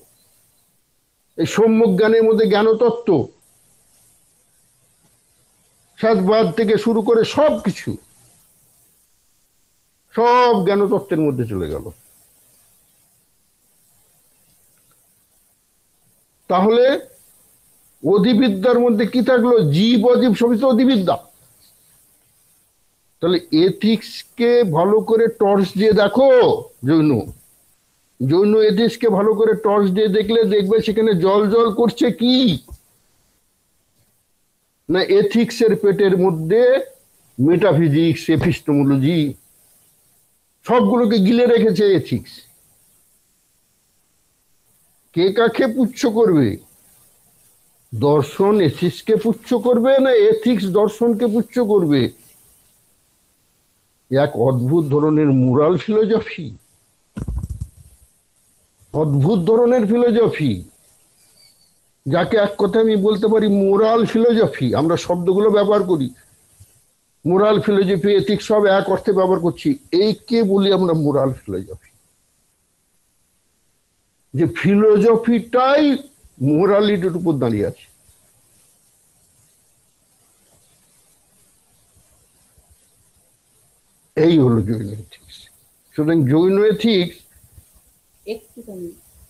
S1: এই সম্যক জ্ঞানের মধ্যে জ্ঞানতত্ত্ব, সাতবাদ থেকে শুরু করে সব কিছু, সব জ্ঞানতত্ত্বের মধ্যে চলে গেল। তাহলে অধিবিদ্যার মধ্যে কি থাকলো? জীব, অজীব সবই তো অধিবিদ্যা। তাহলে এথিক্সকে ভালো করে টর্চ দিয়ে দেখো। জৈন এথিক্সকে ভালো করে টর্চ দিয়ে দেখলে দেখবে সেখানে জল জল করছে কি না, এথিক্সের পেটের মধ্যে মেটাফিজিক্স, এপিস্টেমোলজি সবগুলোকে গিলে রেখেছে এথিক্স। কে কাকে পুচ্ছ করবে? দর্শন এথিক্সকে পুচ্ছ করবে না এথিক্স দর্শনকে পুচ্ছ করবে? এক অদ্ভুত ধরনের মোরাল ফিলোজফি, অদ্ভুত ধরনের ফিলোজফি, যাকে এক কথা আমি বলতে পারি মোরাল ফিলোজফি। আমরা শব্দগুলো ব্যবহার করি, মোরাল ফিলোজফি, এথিক্স সব এক অর্থে ব্যবহার করছি। এইকে বলি আমরা মোরাল ফিলোজফি। যে ফিলোজফিটাই মোরালিটির উপর দাঁড়িয়ে আছে। এই হলো জৈন এথিক্স। সুতরাং জৈন এথিক্স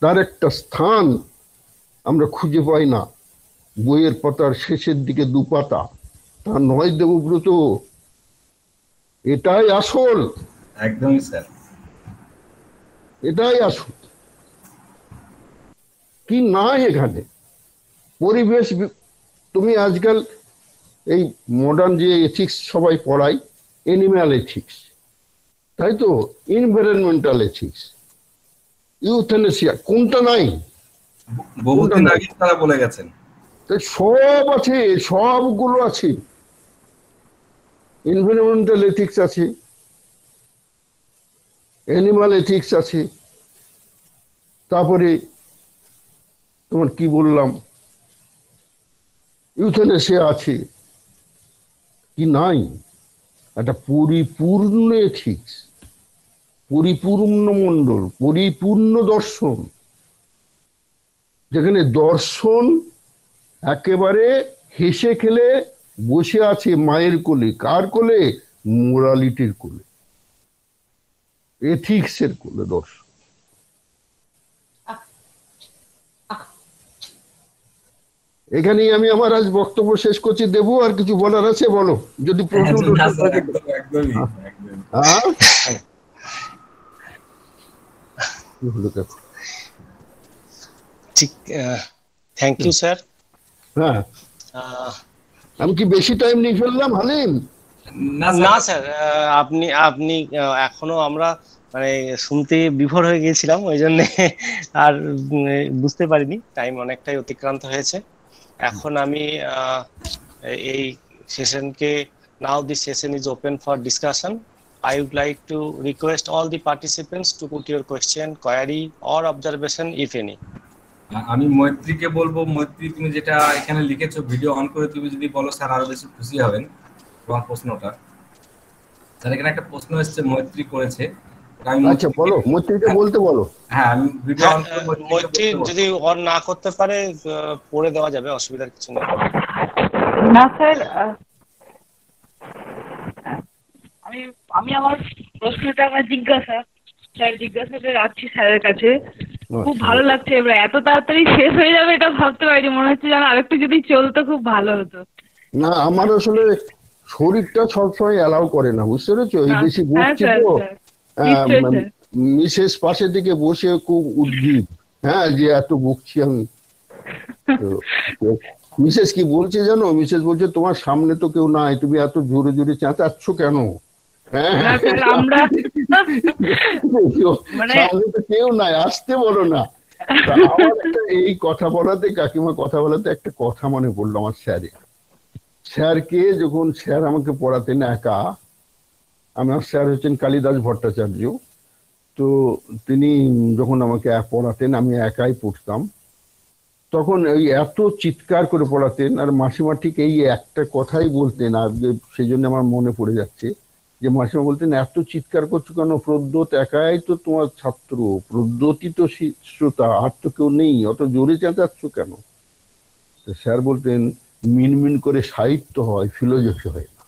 S1: তার একটা স্থান আমরা খুঁজে পাই না বইয়ের পাতার শেষের দিকে দু পাতা। তা নয় দেবব্রত, এটাই আসল।
S2: একদমই স্যার,
S1: এটাই আসল। কি নাই এখানে পরিবেশ। তুমি আজকাল এই মডার্ন যে এথিক্স সবাই পড়ায়, এনিম্যাল এথিক্স, তাই তো? এনভায়রনমেন্টাল এথিক্স, ইউথেনেসিয়া, কোনটা নাই?
S5: বহুদিন আগে তারা বলে গেছেন।
S1: তাই সব আছে, সবগুলো আছে। এনভায়রনমেন্টাল এথিক্স আছে, অ্যানিমাল এথিক্স আছে, তারপরে তোমার কি বললাম, ইউথেনেসিয়া আছে, কি নাই? একটা পরিপূর্ণ এথিক্স, পরিপূর্ণ মণ্ডল, পরিপূর্ণ দর্শন, যেখানে দর্শন একেবারে হেসে খেলে বসে আছে মায়ের কোলে। কার কোলে? মোরালিটির কোলে, এথিক্সের কোলে দর্শন। এখানেই আমি আমার আজ বক্তব্য শেষ করছি। দেবো আর কিছু বলার আছে? বলো, যদি প্রশ্ন থাকে।
S3: ঠিক, থ্যাংক ইউ স্যার।
S1: হ্যাঁ, আমি কি বেশি টাইম নিয়ে ফেললাম হালিম?
S3: না স্যার, আপনি আপনি এখনো আমরা মানে শুনতে বিভোর হয়ে গিয়েছিলাম, ওই জন্য আর বুঝতে পারিনি, টাইম অনেকটাই অতিক্রান্ত হয়েছে। এখন আমি এই সেশনকে, now this session is open for discussion. I would like to request all the participants to put your question, query or observation if any.
S5: আমি মৈত্রীকে বলবো, মৈত্রী তুমি যেটা এখানে লিখেছো ভিডিও অন করে তুমি যদি বলো স্যার আরো বেশি খুশি হবেন তোমার প্রশ্নটা। স্যার এখানে একটা প্রশ্ন এসেছে মৈত্রী করেছে।
S1: আচ্ছা বলো, মৈত্রীকে বলতে বলো।
S5: হ্যাঁ, আমি ভিডিও অন করে
S3: মৈত্রী যদি অন না করতে পারে পড়ে দেওয়া যাবে, অসুবিধার কিছু নেই।
S6: না স্যার, আমি আমার প্রশ্নটা আমার জিজ্ঞাসাটা রাখছি স্যারের কাছে। খুব ভালো লাগছে, এবার এত তাড়াতাড়ি শেষ হয়ে যাবে এটা ভাবতে পারিনি। মনে হচ্ছে যেন আরেকটু যদি চলতো খুব ভালো হতো।
S1: না, আমার আসলে শরীরটা সবসময় অ্যালাউ করে না, বুঝতে পেরেছো? এই বেশি বসছি তো, মিসেস পাশে থেকে বসে খুব উদ্গ্রীব, হ্যাঁ, যে এত বকছি আমি। মিসেস কি বলছে জানো? মিসেস বলছে তোমার সামনে তো কেউ নাই, তুমি এত জোরে জোরে চেঁচাচ্ছ কেন? সামনে তো কেউ নাই, আসতে বলো না। আমার এই কথা বলাতে, কাকিমা কথা বলাতে একটা কথা মনে পড়লো আমার স্যারকে, যখন স্যার আমাকে পড়াতেন একা, আমার স্যার হচ্ছেন কালিদাস ভট্টাচার্য, তো তিনি যখন আমাকে পড়াতেন আমি একাই পড়তাম, তখন ওই এত চিৎকার করে পড়াতেন। আর মাসিমা ঠিক এই একটা কথাই বলতেন, আর সেই জন্য আমার মনে পড়ে যাচ্ছে যে মাসিমা বলতেন, এত চিৎকার করছো কেন? প্রদ্যোৎ একাই তো তোমার ছাত্র, প্রদ্যোতই তো শ্রোতা, আর তো কেউ নেই, অত জোরে চেঁচাচ্ছ কেন? স্যার বলতেন, মিনমিন করে সাহিত্য হয়, ফিলোজফি হয় না।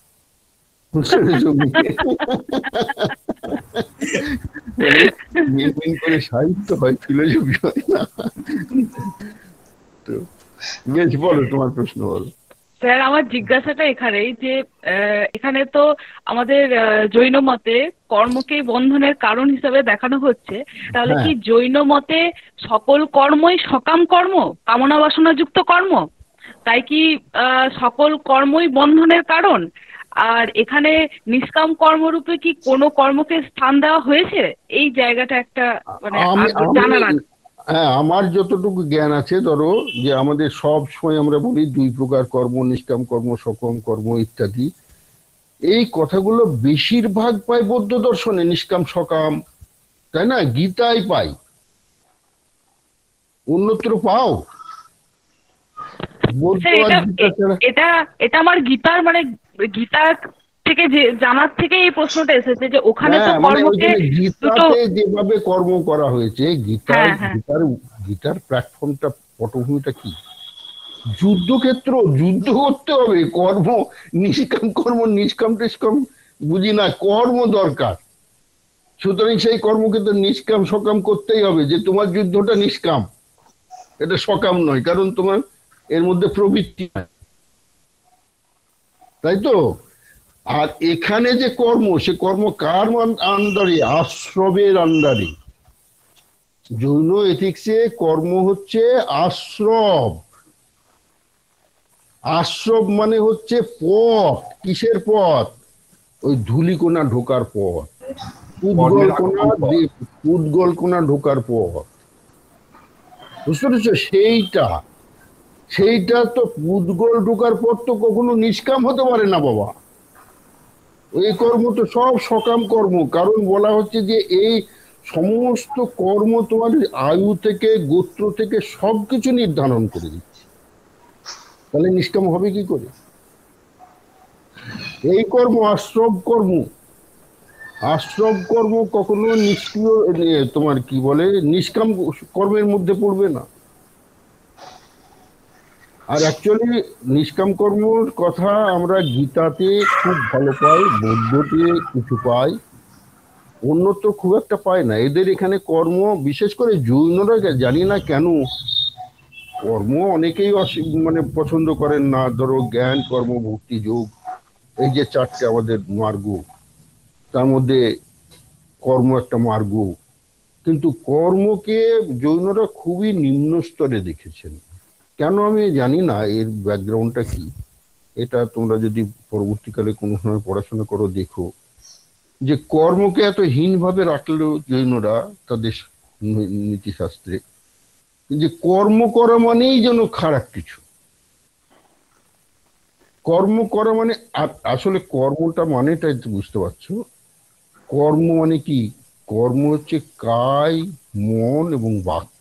S1: মিনমিন করে সাহিত্য হয়, ফিলোজফি হয় না। তো বেশ, বলো তোমার প্রশ্ন বলো।
S6: স্যার আমার জিজ্ঞাসাটা এখানেই যে এখানে তো আমাদের জৈন মতে কর্মকে বন্ধনের কারণ হিসেবে দেখানো হচ্ছে, তাহলে কি জৈন মতে সকল কর্মই সকাম কর্ম, কামনা বাসনা যুক্ত কর্ম? তাই কি সকল কর্মই বন্ধনের কারণ? আর এখানে নিষ্কাম কর্মরূপে কি কোনো কর্মকে স্থান দেওয়া হয়েছে? এই জায়গাটা একটা মানে জানা লাগে।
S1: হ্যাঁ, আমার যতটুকু জ্ঞান আছে, ধরো যে আমাদের সব সময় আমরা বলি দুই প্রকার কর্ম, নিষ্কাম কর্ম, সকম কর্ম ইত্যাদি। এই কথাগুলো বেশিরভাগ পাই বৌদ্ধ দর্শনে, নিষ্কাম সকাম, তাই না? গীতায় পাই, অন্যত্র পাও?
S6: এটা আমার গীতার মানে গীতার থেকে যে জানার থেকে এই প্রশ্নটা এসেছে যে ওখানে তো কর্মকে
S1: গীতাতে যেভাবে কর্ম করা হয়েছে, গীতার প্ল্যাটফর্মটা, পটভূমিটা কি? যুদ্ধক্ষেত্র, যুদ্ধ করতে হবে, কর্ম নিষ্কাম টিষ্কাম বুঝি না, কর্ম দরকার। সুতরাং সেই কর্মকে তো নিষ্কাম সকাম করতেই হবে। যে তোমার যুদ্ধটা নিষ্কাম, এটা সকাম নয়, কারণ তোমার এর মধ্যে প্রবৃত্তি নাই, তাই তো? আর এখানে যে কর্ম, সে কর্ম কার আন্ডারে? আশ্রমের আন্ডারে। জৈন এথিক্সে কর্ম হচ্ছে আশ্রম। আশ্রম মানে হচ্ছে পথ। কিসের পথ? ওই ধূলিকণা ঢোকার পথ। পুদ্গলকোনা ঢোকার পর, বুঝতে পেরেছো? সেইটা তো পুদ্গল ঢোকার পর তো কখনো নিষ্কাম হতে পারে না বাবা। এই কর্ম তো সব সকাম কর্ম, কারণ বলা হচ্ছে যে এই সমস্ত কর্ম তোমার আয়ু থেকে, গোত্র থেকে সবকিছু নির্ধারণ করে দিচ্ছে, তাহলে নিষ্কাম হবে কি করে? এই কর্ম আশ্রব কর্ম, আশ্রব কর্ম কখনো নিষ্ক্রিয় তোমার কি বলে নিষ্কাম কর্মের মধ্যে পড়বে না। আর অ্যাকচুয়ালি নিষ্কাম কর্মর কথা আমরা গীতাতে খুব ভালো পাই, বৌদ্ধতে কিছু পাই, অন্যত্র খুব একটা পাই না। এদের এখানে কর্ম, বিশেষ করে জৈনরা জানি না কেন কর্ম অনেকেই মানে পছন্দ করেন না। ধরো জ্ঞান, কর্ম, ভক্তি, যোগ, এই যে চারটে আমাদের মার্গ, তার মধ্যে কর্ম একটা মার্গ, কিন্তু কর্মকে জৈনরা খুবই নিম্ন স্তরে দেখেছেন। কেন আমি জানি না, এর ব্যাকগ্রাউন্ডটা কি। এটা তোমরা যদি পরবর্তীকালে কোনো সময় পড়াশোনা করো, দেখো যে কর্মকে এত হীনভাবে রাখলো জৈনরা তাদের নীতিশাস্ত্রে, যে কর্ম করা মানেই যেন খারাপ কিছু। কর্ম করা মানে, আসলে কর্মটা মানেটা বুঝতে পারছো? কর্ম মানে কি? কর্ম হচ্ছে কায়, মন এবং বাক্য।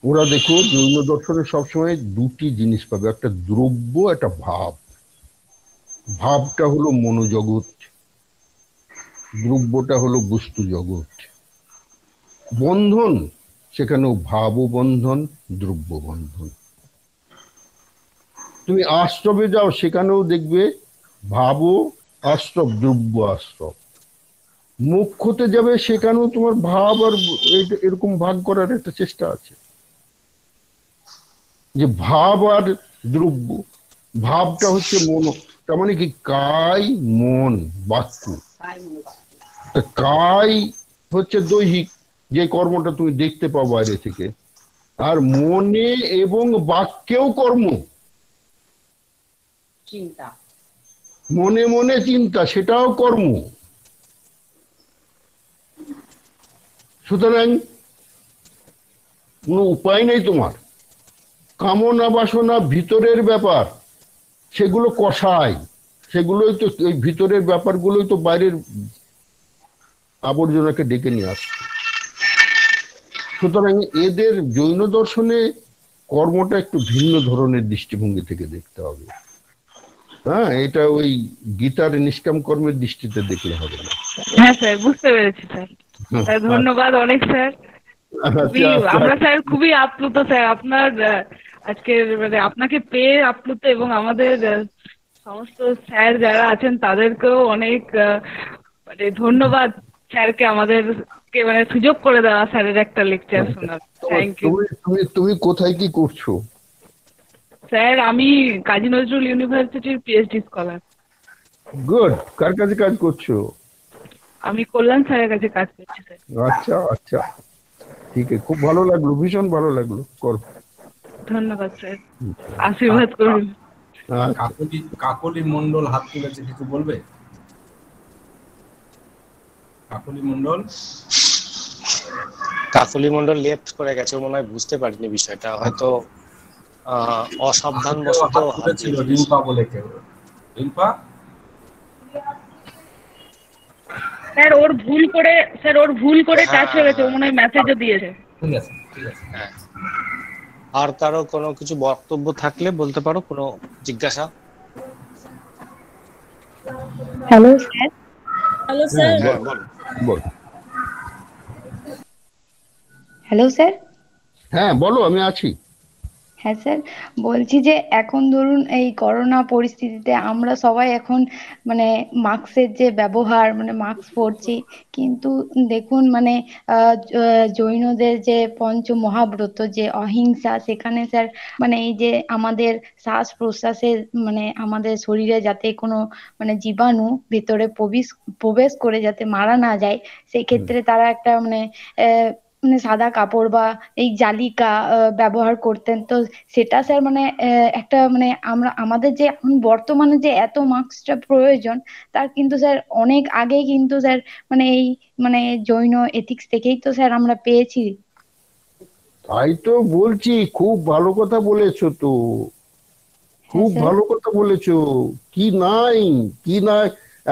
S1: ওরা দেখো জৈন দর্শনে সবসময় দুটি জিনিস পাবে, একটা দ্রব্য, একটা ভাব। ভাবটা হলো মনোজগৎ, দ্রব্যটা হলো বস্তু জগৎ। বন্ধন, সেখানেও ভাবও বন্ধন, দ্রব্য বন্ধন। তুমি আশ্রমে যাও, সেখানেও দেখবে ভাবও আশ্রম, দ্রব্য আশ্রম। মোক্ষতে যাবে, সেখানেও তোমার ভাব আর এরকম ভাগ করার একটা চেষ্টা আছে, যে ভাব আর দ্রব্য। ভাবটা হচ্ছে মন, তার মানে কি কায়, মন, বাক্য। কায় হচ্ছে দৈহিক, যে কর্মটা তুমি দেখতে পাও বাইরে থেকে, আর মনে এবং বাক্যেও কর্ম,
S7: চিন্তা,
S1: মনে মনে চিন্তা, সেটাও কর্ম। সুতরাং কোনো উপায় নেই তোমার। কামনা বাসনা ভিতরের ব্যাপার, সেগুলো কষায়, সেগুলোই তো, ওই ভিতরের ব্যাপারগুলোই তো বাইরের আবর্জনাকে ডেকে নিয়ে আসছে। সুতরাং এদের জৈন দর্শনে কর্মটা একটু ভিন্ন ধরনের দৃষ্টিভঙ্গি থেকে দেখতে হবে। হ্যাঁ, এটা ওই গীতার নিষ্কাম কর্মের দৃষ্টিতে দেখলে হবে না।
S6: হ্যাঁ স্যার, বুঝতে পেরেছি স্যার। স্যার ধন্যবাদ অনেক স্যার। আমরা স্যার খুবই আপ্লুত স্যার আপনার আজকের, মানে আপনাকে পেয়ে আপ্লুত, এবং আমাদের সমস্ত স্যার যারা আছেন তাদেরকেও অনেক মানে ধন্যবাদ স্যারকে, আমাদেরকে মানে সুযোগ করে দেওয়া স্যারের একটা লেকচার শোনার। Thank you.
S1: তুমি কোথায় কি করছো?
S6: স্যার আমি কাজী নজরুল ইউনিভার্সিটির পিএইচডি স্কলার।
S1: গুড। কার কাছে কাজ করছো?
S6: আমি কল্যাণ স্যারের কাছে কাজ করছি স্যার।
S1: আচ্ছা আচ্ছা, ঠিক আছে, খুব ভালো লাগলো, ভীষণ ভালো লাগলো। করো।
S6: ধন্যবাদ স্যার, আশীর্বাদ করুন।
S5: কাকলি মন্ডল হাত তুলেছে, কিছু বলবে? কাকলি
S3: মন্ডল লেফট করে গেছে, মনে হয় বুঝতে পারিনি বিষয়টা, হয়তো অসাবধান বশত
S5: ছিল। রিম্পা বলে কেউ, রিম্পা
S6: স্যার ওর ভুল করে টাচ হয়ে গেছে, ও মনে হয় মেসেজও দিয়েছে।
S5: ঠিক আছে, ঠিক আছে।
S3: আর কারো কোনো কিছু বক্তব্য থাকলে বলতে পারো, কোনো জিজ্ঞাসা?
S8: Hello sir. Hello sir.
S1: বল।
S8: Hello sir.
S1: হ্যাঁ বলো, আমি আছি।
S8: হ্যাঁ স্যার, বলছি যে এখন ধরুন এই করোনা পরিস্থিতিতে আমরা সবাই এখন মানে মাস্কের যে ব্যবহার, মানে মাস্ক পরছি, কিন্তু দেখুন মানে জৈনদের যে পঞ্চ মহাব্রত, যে অহিংসা, সেখানে স্যার মানে এই যে আমাদের শ্বাস প্রশ্বাসের মানে আমাদের শরীরে যাতে কোনো মানে জীবাণু ভেতরে প্রবেশ করে যাতে মারা না যায়, সেই ক্ষেত্রে তারা একটা মানে মানে সাদা কাপড় বা এই জালিকা ব্যবহার করতেন। তো সেটা স্যার মানে একটা মানে আমরা আমাদের যে এখন বর্তমানে যে এত মাস্কটা প্রয়োজন, তার কিন্তু স্যার অনেক আগে কিন্তু স্যার মানে এই মানে জৈন এথিক্স থেকেই তো স্যার আমরা পেয়েছি।
S1: তাই তো বলছি, খুব ভালো কথা বলেছো তো, খুব
S8: স্যার।
S1: ভালো কথা বলেছো। কি নাই, কি নাই,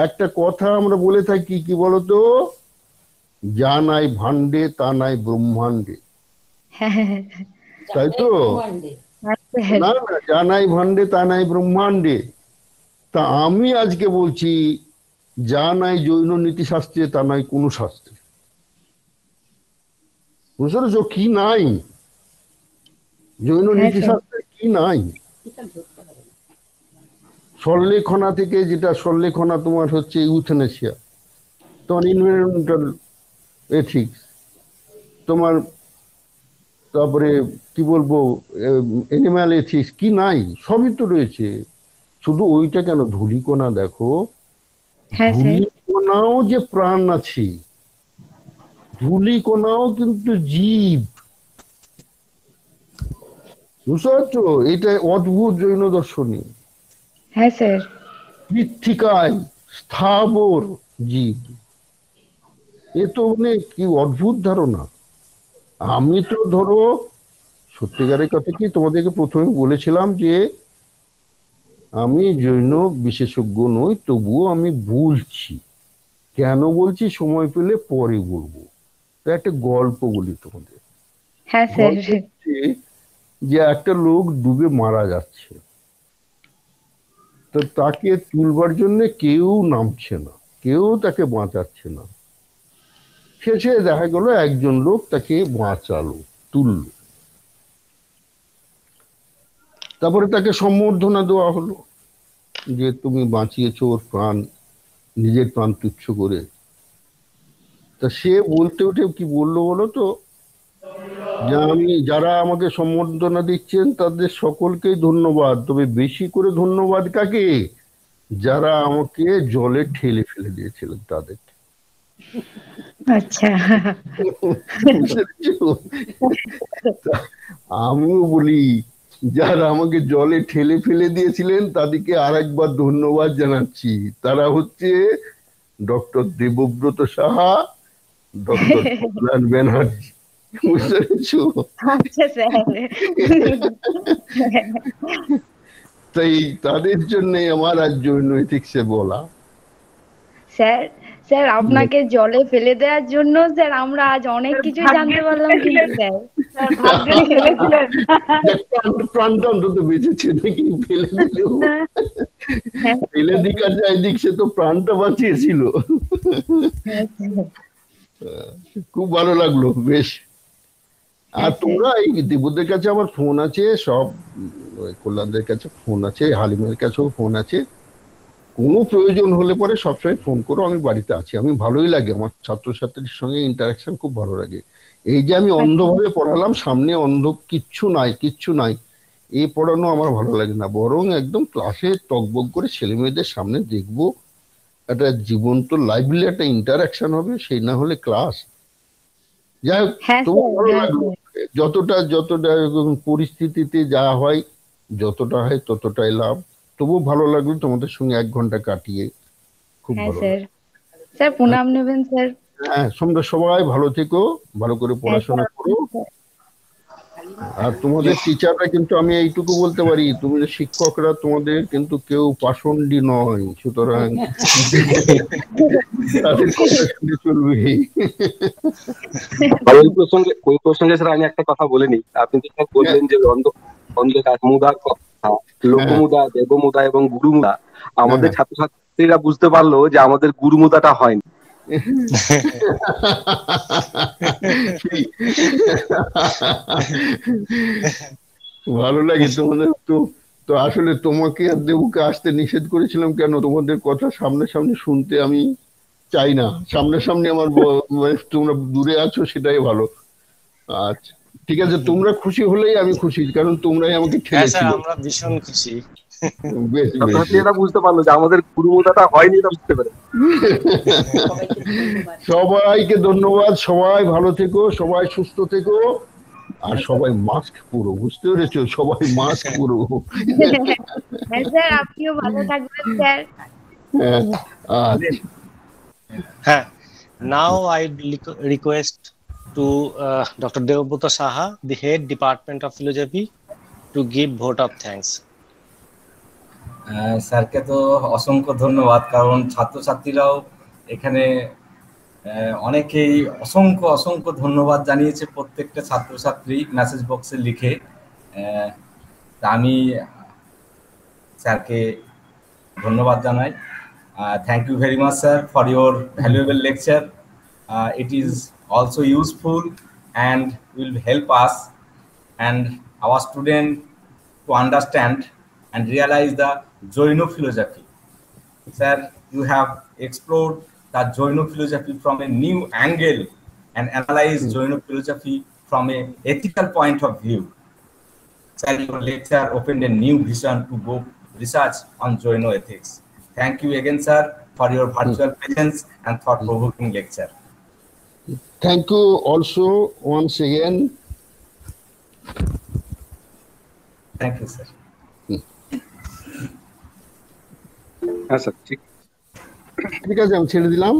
S1: একটা কথা আমরা বলে থাকি, কি বলতো, যা নাই ভান্ডে তা নাই ব্রহ্মাণ্ডে।
S8: হ্যাঁ হ্যাঁ
S1: তাই তো?
S8: হ্যাঁ
S1: না না, যা নাই ভান্ডে তা নাই ব্রহ্মাণ্ডে। তা আমি আজকে বলছি, যা নাই জৈন নীতিশাস্ত্রে তা নাই কোনো শাস্ত্রে। বুঝতে পেরেছো? কি নাই জৈন
S8: হ্যাঁ স্যার।
S1: নীতিশাস্ত্রে, কি নাই? সল্লেখনা থেকে, যেটা সল্লেখনা তোমার হচ্ছে ইউথেনেসিয়া, তোমার ইনভারনমেন্টাল এথিক্স, তোমার তারপরে কি বলবো এনিম্যাল এথিক্স, কি নাই? সবই তো রয়েছে। শুধু ওইটা কেন, ধূলিকণা দেখো,
S8: হ্যাঁ স্যার।
S1: ধূলিকণাও যে প্রাণ আছে, ধূলিকণাও কিন্তু জীব। বুঝতে পারছো? এটা অদ্ভুত জৈন দর্শনী।
S8: হ্যাঁ স্যার।
S1: মৃত্তিকায় স্থাবর জীব, এ তো মানে কি অদ্ভুত ধারণা। আমি তো ধরো সত্যিকারের কথা কি, তোমাদেরকে প্রথমে বলেছিলাম যে আমি জৈন বিশেষজ্ঞ নই, তবুও আমি বলছি। কেন বলছি সময় পেলে পরে বলবো। তো একটা গল্প বলি তোমাদের।
S8: হ্যাঁ স্যার।
S1: গল্প হচ্ছে যে একটা লোক ডুবে মারা যাচ্ছে, তো তাকে তুলবার জন্য কেউ নামছে না, কেউ তাকে বাঁচাচ্ছে না। শেষে দেখা গেল একজন লোক তাকে বাঁচালো, তুললো। তারপরে তাকে সম্বর্ধনা দেওয়া হলো যে তুমি বাঁচিয়েছো ওর প্রাণ, নিজের প্রাণ তুচ্ছ করে। তা সে বলতে উঠে কি বললো বলো তো, যে আমি, যারা আমাকে সম্বর্ধনা দিচ্ছেন তাদের সকলকেই ধন্যবাদ, তবে বেশি করে ধন্যবাদ কাকে? যারা আমাকে জলে ঠেলে ফেলে দিয়েছিলেন তাদের।
S8: আচ্ছা।
S1: আমিও বলি, যারা আমাকে জলে ঠেলে ফেলে দিয়েছিলেন তাদেরকে আরেকবার ধন্যবাদ জানাচ্ছি। তারা হচ্ছে ডক্টর দেবব্রত সাহা, ডক্টর কল্যাণ ব্যানার্জি। বুঝতে পেরেছো?
S8: আচ্ছা স্যার।
S1: তাই তাদের জন্য আমার আজ জৈন এথিক্সে বলা।
S8: স্যার, স্যার আপনাকে জলে ফেলে দেওয়ার জন্য স্যার আমরা আজ অনেক কিছু জানতে পারলাম কিন্তু স্যার।
S6: ভাগ্যে ফেলেছিলেন।
S1: প্রাণটা অন্তত বেঁচেছে, নাকি ফেলে দিলেও ফেলে দিক আর যাই দিক, সে তো প্রাণটা বাঁচিয়েছিল। খুব ভালো লাগলো, বেশ। আর তোমরা এই দেবদের কাছে আমার ফোন আছে, সব কল্যাণদের কাছে ফোন আছে, হালিমের কাছেও ফোন আছে। কোনো প্রয়োজন হলে পরে সবসময় ফোন করো, আমি বাড়িতে আছি। আমি ভালোই লাগে, আমার ছাত্রছাত্রীর সঙ্গে ইন্টারাকশন খুব ভালো লাগে। এই যে আমি অন্ধভাবে পড়ালাম, সামনে অন্ধ কিচ্ছু নাই, কিচ্ছু নাই, এ পড়ানো আমার ভালো লাগে না। বরং একদম ক্লাসে টকবক করে ছেলে মেয়েদের সামনে দেখবো, একটা জীবন্ত লাইভলি একটা ইন্টারাকশন হবে, সেই না হলে ক্লাস। যাই হোক, তোমার ভালো লাগলো। যতটা যতটা পরিস্থিতিতে যা হয়, যতটা হয় ততটাই লাভ। তবুও ভালো লাগলো তোমাদের সঙ্গে 1 ঘন্টা কাটিয়ে, খুব ভালো।
S8: স্যার, স্যার প্রণাম নেবেন স্যার।
S1: হ্যাঁ, তোমরা সবাই ভালো থেকো, ভালো করে পড়াশোনা করো। আর তোমাদের টিচাররা কিন্তু, আমি এইটুকু বলতে পারি, তুমি শিক্ষকরা তোমাদের কিন্তু কেউ পাষণ্ডী নয়, সুতরাং তাদের কথা শুনে চলবে।
S4: ওই প্রসঙ্গে স্যার আমি একটা কথা বলে নিই। আপনি যেটা বললেন যে অন্ধকার মুদার কথা, লোকমুদা, দেবমুদা এবং গুরুমুদা, আমাদের ছাত্রছাত্রীরা বুঝতে পারলো যে আমাদের গুরুমুদাটা হয়নি।
S1: ভালো লাগে তোমাদের তো। তো আসলে তোমাকে আর দেবুকে আসতে নিষেধ করেছিলাম কেন, তোমাদের কথা সামনে শুনতে আমি চাই না। সামনে আমার তোমরা দূরে আছো, সেটাই ভালো। আচ্ছা ঠিক আছে, তোমরা খুশি হলেই আমি খুশি, কারণ তোমরাই আমাকে ঠেলেছিলে।
S3: আমরা ভীষণ খুশি।
S1: বেশ বেশ
S4: ছাত্রছাত্রীরা বুঝতে পারলো যে আমাদের গুরুমুদাটা হয়নি, এটা বুঝতে পেরে।
S1: সবাইকে ধন্যবাদ, সবাই ভালো থেকো, সবাই সুস্থ থেকো, আর সবাই মাস্ক পুরো, বুঝতে পেরেছো, সবাই মাস্ক পুরো।
S8: হ্যাঁ স্যার, আপনিও ভালো থাকবেন স্যার।
S1: আচ্ছা,
S3: Now I request to Dr. Debabrata Saha, the head Department of Philosophy, to give vote of thanks.
S5: স্যারকে তো অসংখ্য ধন্যবাদ, কারণ ছাত্রছাত্রীরাও এখানে অনেকেই অসংখ্য অসংখ্য ধন্যবাদ জানিয়েছে প্রত্যেকটা ছাত্রছাত্রী মেসেজ বক্সে লিখে। তা আমি স্যারকে ধন্যবাদ জানাই। Thank you very much sir for your valuable lecture. It is also useful and will help us and our student to understand and realize the Jaina philosophy. Sir, you have explored the Jaina philosophy from a new angle and analyzed Jaina philosophy from a ethical point of view. Sir, your lecture opened a new vision to go research on Jaina ethics. Thank you again, sir, for your virtual presence and thought-provoking lecture.
S1: thank you also once again.
S5: Thank you, sir.
S4: হ্যাঁ sir, ঠিক
S1: ঠিক আছে, আমি ছেড়ে দিলাম।